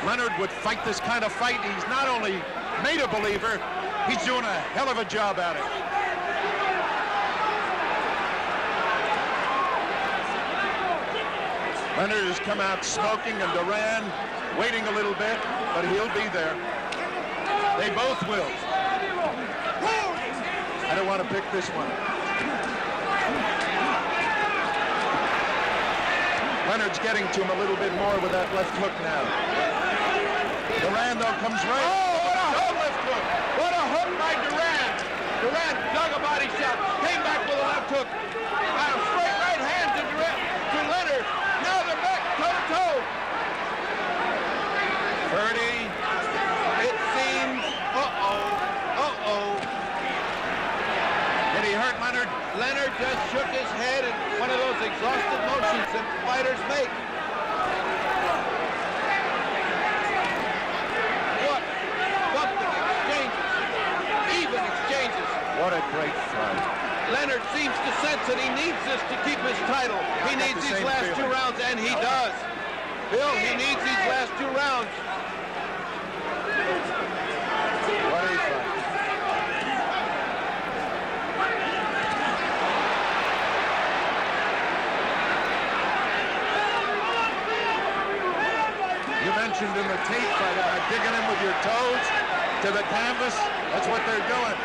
Leonard would fight this kind of fight. He's not only made a believer, he's doing a hell of a job at it. Leonard has come out smoking, and Duran waiting a little bit, but he'll be there. They both will. I don't want to pick this one. Leonard's getting to him a little bit more with that left hook now. Duran, though, comes right. Oh, what a hook! Left hook. What a hook by Duran. Duran dug a body shot, came back with a left hook. And a straight right hand to Leonard. Now they're back toe-to-toe. 30. It seems, Did he hurt Leonard? Leonard just shook his head in one of those exhausted motions that fighters make. What bumping exchanges, even exchanges. What a great fight. Leonard seems to sense that he needs this to keep his title. He needs these last 2 rounds, and he does. Bill, he needs these last 2 rounds. What a fight. You mentioned in the tape fight about digging him with your toes to the canvas. That's what they're doing.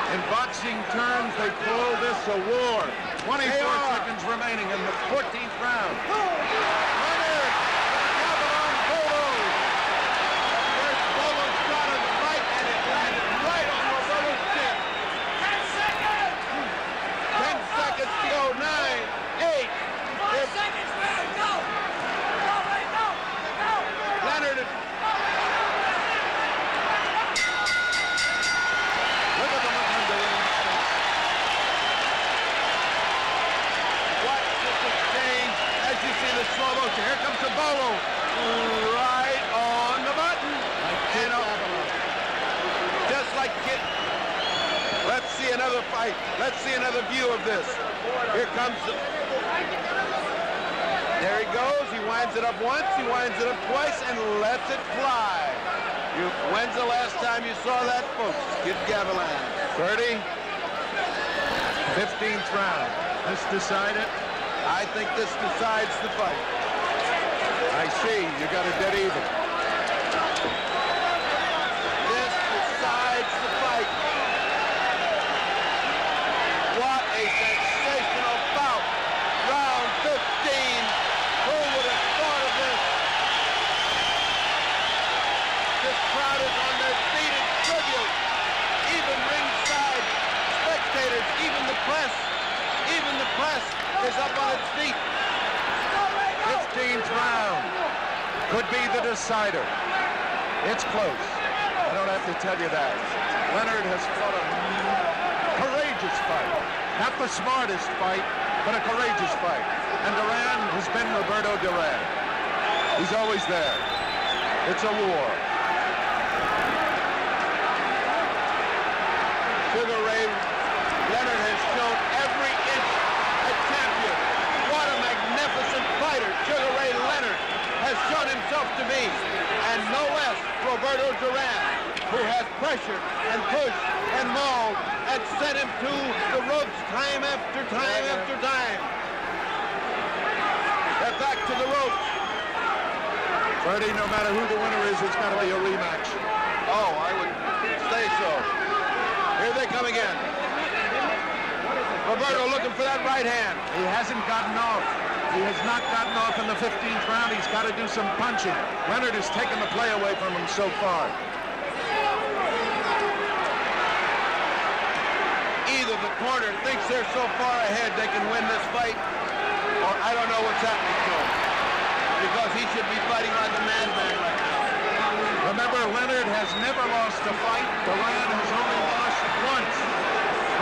In boxing terms, they call this a war. 24 seconds remaining in the 14th round. Leonard, Avalon Polo. First polo shot of the fight, and it landed right on Roberto's chin. 10 seconds! 10 seconds to go. 9, 8. 5 seconds, go! Go, Ray, go! Leonard. Let's see another view of this. Here comes there he goes. He winds it up once, he winds it up twice, and lets it fly. When's the last time you saw that, folks? Kid Gavilan. 30. 15th round. This decided? I think this decides the fight. I see. You got a dead even. This decides the fight. What a sensational bout. Round 15. Who would have thought of this? This crowd is on their feet in tribute. Even ringside spectators, even the press is up on its feet. 15th round could be the decider. It's close. I don't have to tell you that. Leonard has fought a courageous fight. Not the smartest fight, but a courageous fight. And Duran has been Roberto Duran. He's always there. It's a war. Sugar Ray Leonard has shown every inch a champion. What a magnificent fighter Sugar Ray Leonard has shown himself to be. And no less Roberto Duran, who has pressured and pushed and mauled and sent him to the ropes time after time after time. They're back to the ropes. Freddie, no matter who the winner is, it's got to be a rematch. Oh, I would say so. Here they come again. Roberto looking for that right hand. He hasn't gotten off. He has not gotten off in the 15th round. He's got to do some punching. Leonard has taken the play away from him so far. Either the corner thinks they're so far ahead they can win this fight, or I don't know what's happening to him. Because he should be fighting like a madman right now. Remember, Leonard has never lost a fight. Duran has only lost once.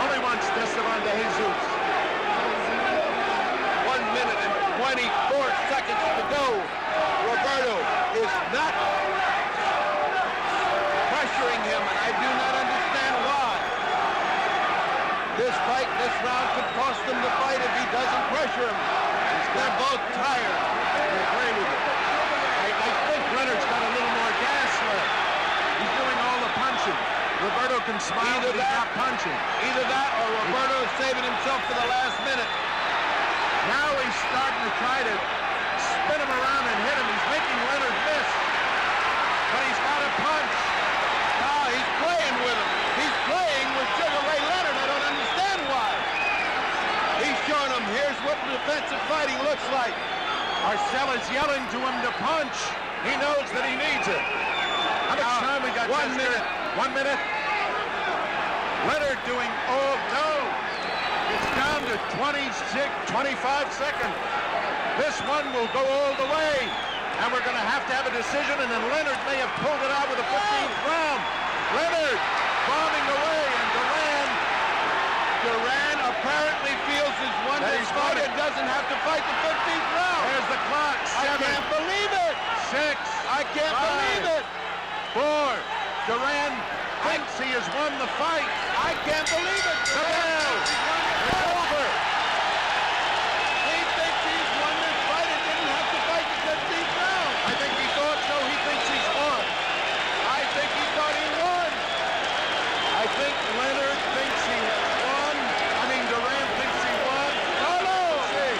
Only once, Esteban de Jesus. 1 minute and 24 seconds to go. Roberto is not pressuring him, and I do not understand why. This fight, this round could cost him the fight if he doesn't pressure him. They're both tired. I agree with you. I think Leonard's got a little more gas left. He's doing all the punching. Roberto can smile, but he's not punching. Either that or Roberto is saving himself for the last minute. Now he's starting to try to spin him around and hit him. He's making Leonard miss. But he's got to punch. Now he's playing with him. He's playing with Sugar Ray Leonard. I don't understand why. He's showing him, here's what defensive fighting looks like. Marcella's yelling to him to punch. He knows that he needs it. How much time we got? 1 minute. 1 minute. Leonard doing, oh no. It's down to 25 seconds. This one will go all the way. And we're going to have a decision, and then Leonard may have pulled it out with the 15th round. Leonard bombing away, and Duran apparently feels he's won this fight and doesn't have to fight the 15th round. There's the clock. 7. I can't believe it. 6. I can't believe it. 4. Duran thinks he has won the fight. I can't believe it. The bell. It's over. He thinks he's won this fight and didn't have to fight the 15th round. I think he thought so. He thinks he's won. I think he thought he won. I think Leonard thinks he has won. I mean, Duran thinks he won. Oh, no. See.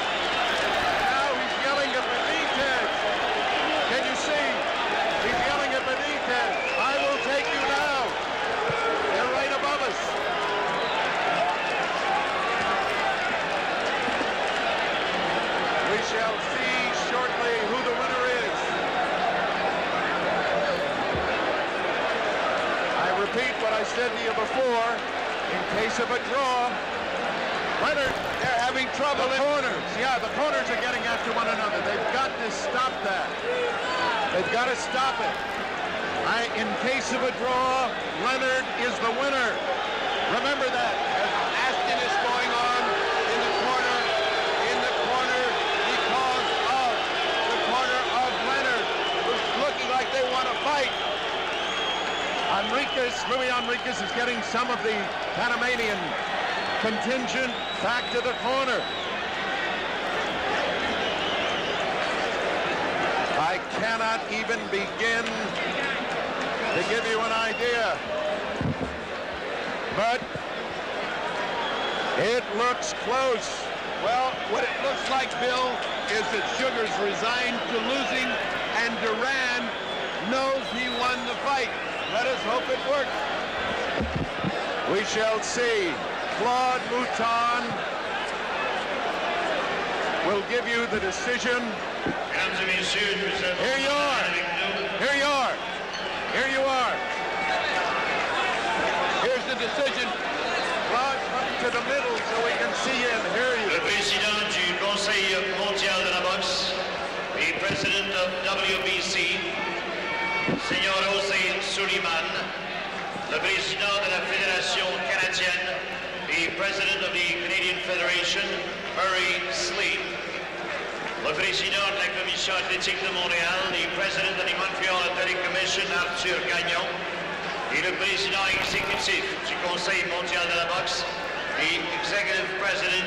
Now he's yelling at Benitez. Can you see? He's yelling at Benitez. I will take you now. They're right above us. We shall see shortly who the winner is. I repeat what I said to you before. In case of a draw, Leonard, They're having trouble. the corners. Yeah, the corners are getting after one another. They've got to stop that. They've got to stop it. In case of a draw, Leonard is the winner. Remember that. There's nastiness going on in the corner because of the corner of Leonard, who's looking like they want to fight. Luis Enriquez is getting some of the Panamanian contingent back to the corner. I cannot even begin to give you an idea. But it looks close. Well, what it looks like, Bill, is that Sugar's resigned to losing, and Duran knows he won the fight. Let us hope it works. We shall see. Claude Mouton will give you the decision. Here you are. Here you are. Here you are. Here's the decision. Claude, come to the middle so we can see you and hear you. Le président du Conseil mondial de la boxe et president of WBC, Seigneur José Suleiman, le président de la Fédération canadienne et president of the Canadian Federation, Murray Sleep, le président de la Commission athlétique de Montréal et president de la Montreal Athletic Commission, Arthur Gagnon, et le président exécutif du Conseil mondial de la boxe et executive president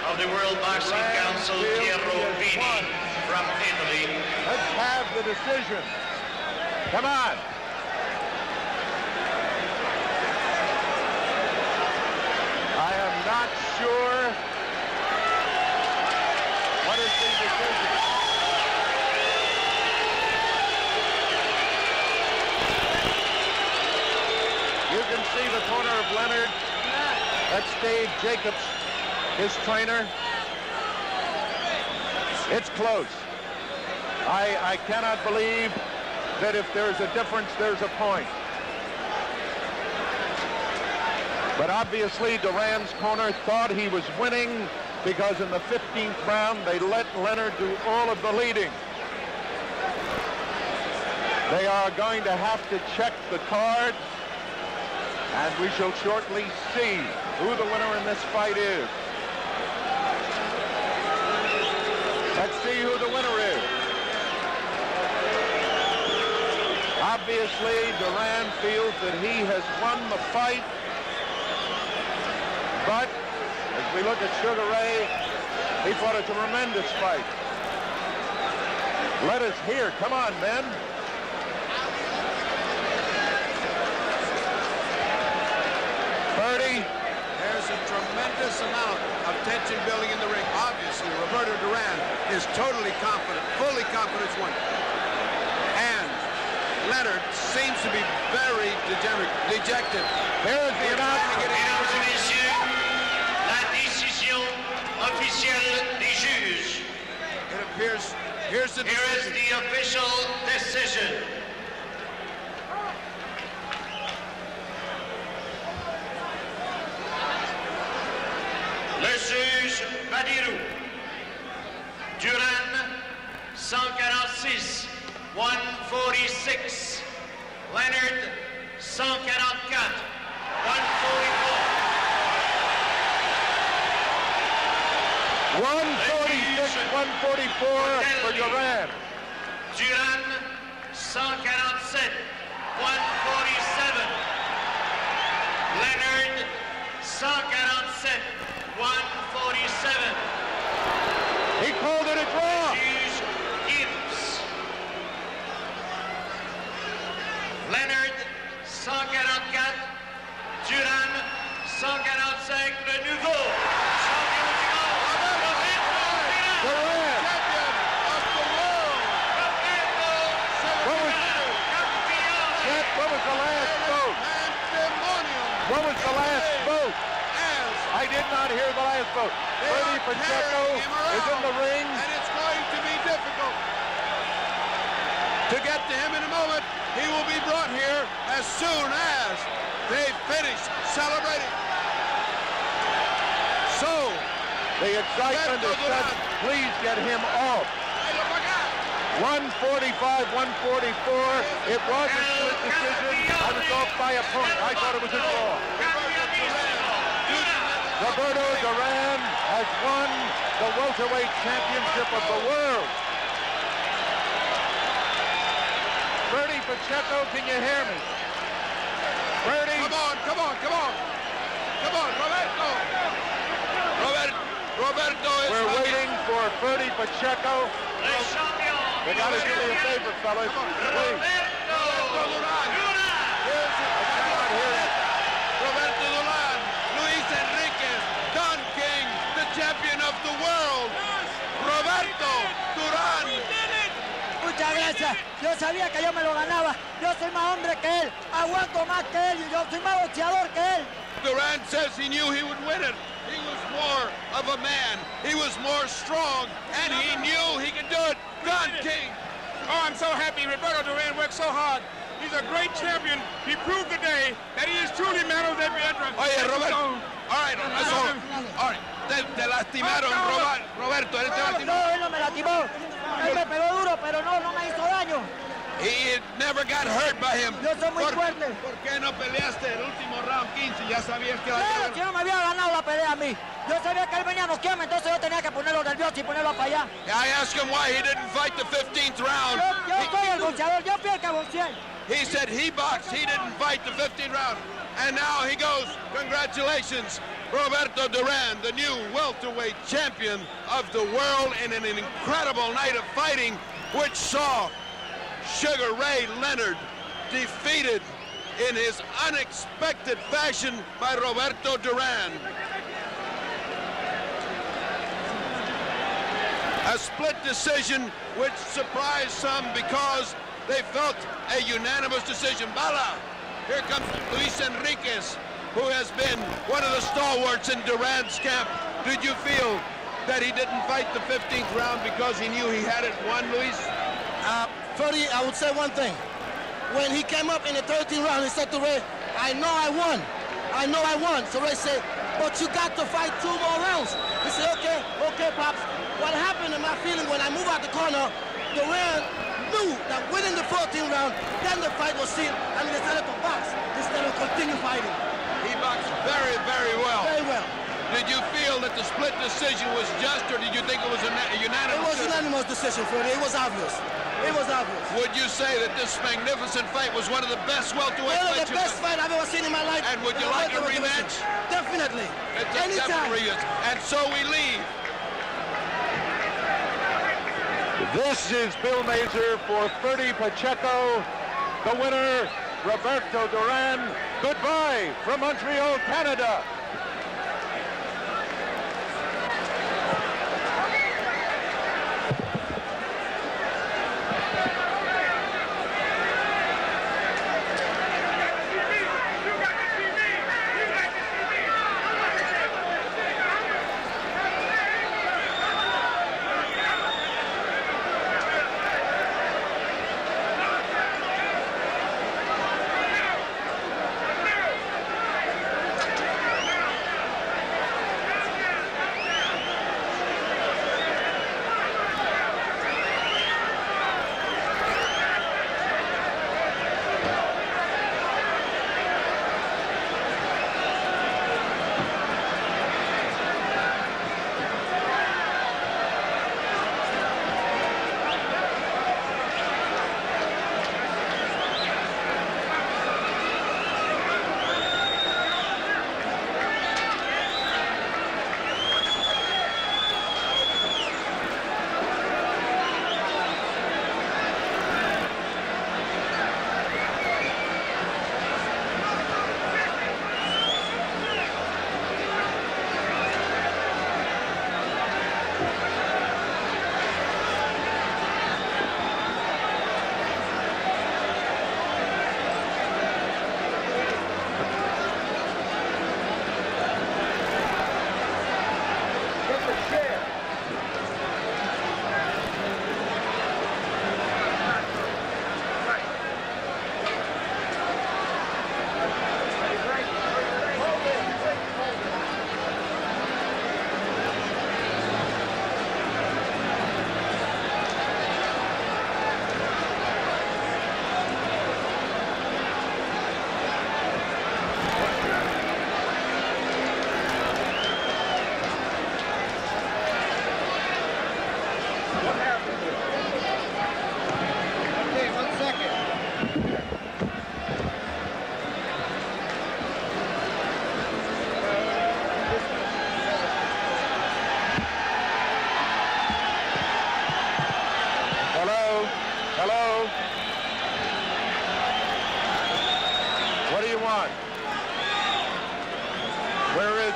of the World Boxing Council, Piero Bini, from Italy. Let's have the decision. Come on. I am not sure what is the decision. You can see the corner of Leonard. That's Dave Jacobs, his trainer. It's close. I cannot believe that if there's a difference, there's a point. But obviously, Duran's corner thought he was winning because in the 15th round, they let Leonard do all of the leading. They are going to have to check the card, and we shall shortly see who the winner in this fight is. Let's see who the winner is. Obviously, Duran feels that he has won the fight. But as we look at Sugar Ray, he fought a tremendous fight. Let us hear. Come on, men. Bertie. There's a tremendous amount of tension building in the ring. Obviously, Roberto Duran is totally confident, fully confident he's won. And Leonard seems to be very dejected. Here's the announcement. Mesdames et messieurs, la décision officielle des juges. It appears, here's the Here is decision. the official decision. Le juge Badirou. Duran, 146, 146. Leonard, 144, 144. 146, 144 for Duran. Duran, 147, 147. Leonard, 147, 147. He called it a draw. Juge Gibbs. Leonard, 144. Duran, 145. Le nouveau champion du monde. Duran. Champion of the world. What was the last vote? Pandemonium. What was the last vote? As I did not hear the last vote. they Bertie are Pacheco carrying him is in the around, ring. and it's going to be difficult to get to him in a moment. He will be brought here as soon as they finish celebrating. So, The excitement is such, please get him off. 145, 144. It was a split decision. I was off by a point. I thought it was a draw. Roberto Duran has won the welterweight championship of the world. Bertie Pacheco, can you hear me? Bertie? Come on, come on, come on. Come on, Roberto. Roberto is... We're waiting for Ferdy Pacheco. Le champion. They got to do me a favor, fellas. Please. Roberto Duran. I cannot hear it. Roberto Duran. Luis Enriquez. Don King, the champion of the world. Roberto Duran. Muchas gracias. Yo sabía que yo me lo ganaba. Yo soy más hombre que él. Aguanto más que él y yo soy más boxeador que él. Duran says he knew he would win it. He was more of a man. He was more strong, and he knew he could do it. Don King. Oh, I'm so happy. Roberto Duran worked so hard. He's a great champion. He proved today that he is truly man of every entrance. Oye, Roberto. All right, that's all. All right. Te lastimaron, Roberto. Él te lastimó. No, él no me lastimó. Él me pegó duro, pero no me hizo daño. He never got hurt by him. Yo soy muy fuerte. ¿Por qué no peleaste el último round 15? Ya sabías que... Claro, si no me había ganado la pelea a mí. Yo sabía que él venía a noquearme, entonces yo tenía que ponerlo nervioso y ponerlo para allá. I asked him why he didn't fight the 15th round. Yo soy el boxeador, yo fui el que boxeé. He said he boxed, he didn't fight the 15th round. And now he goes, congratulations, Roberto Duran, the new welterweight champion of the world in an incredible night of fighting, which saw Sugar Ray Leonard defeated in his unexpected fashion by Roberto Duran. A split decision which surprised some because they felt a unanimous decision. Bala, here comes Luis Enriquez, who has been one of the stalwarts in Duran's camp. Did you feel that he didn't fight the 15th round because he knew he had it won, Luis? Ferdy, I would say one thing. When he came up in the 13th round, he said to Ray, I know I won. I know I won. So Ray said, but you got to fight 2 more rounds. He said, okay, Pops. What happened in my feeling when I moved out the corner, Duran knew that winning the 14th round, then the fight was sealed, and he decided to box instead of continue fighting. He boxed very, very well. Very well. Did you feel that the split decision was just, or did you think it was a unanimous? It was a unanimous decision, Ferdy. It was obvious. It was obvious. Would you say that this magnificent fight was one of the best welterweight One of fights? the best fight I've ever seen in my life. And would you like a rematch? Definitely. It's a Anytime. definitely rematch. And so we leave. This is Bill Mazur for Ferdy Pacheco. The winner, Roberto Duran. Goodbye from Montreal, Canada.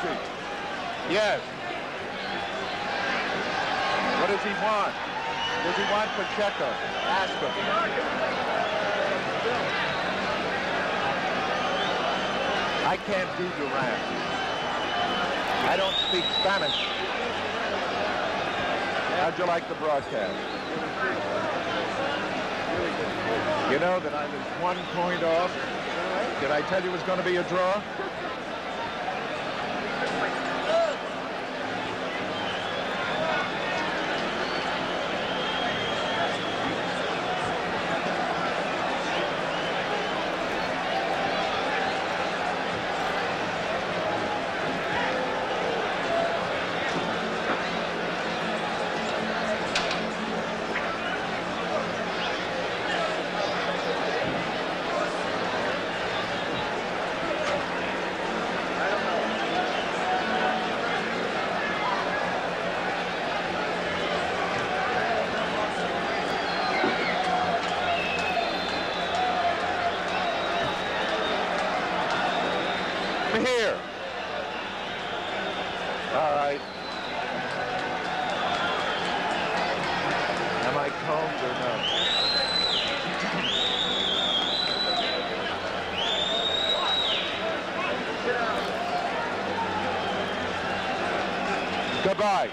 he? Yes. What does he want? Does he want Pacheco? Ask him. I can't do Duran. I don't speak Spanish. How'd you like the broadcast? You know that I was 1 point off. Did I tell you it was going to be a draw? Here. All right. Am I combed or no? Goodbye.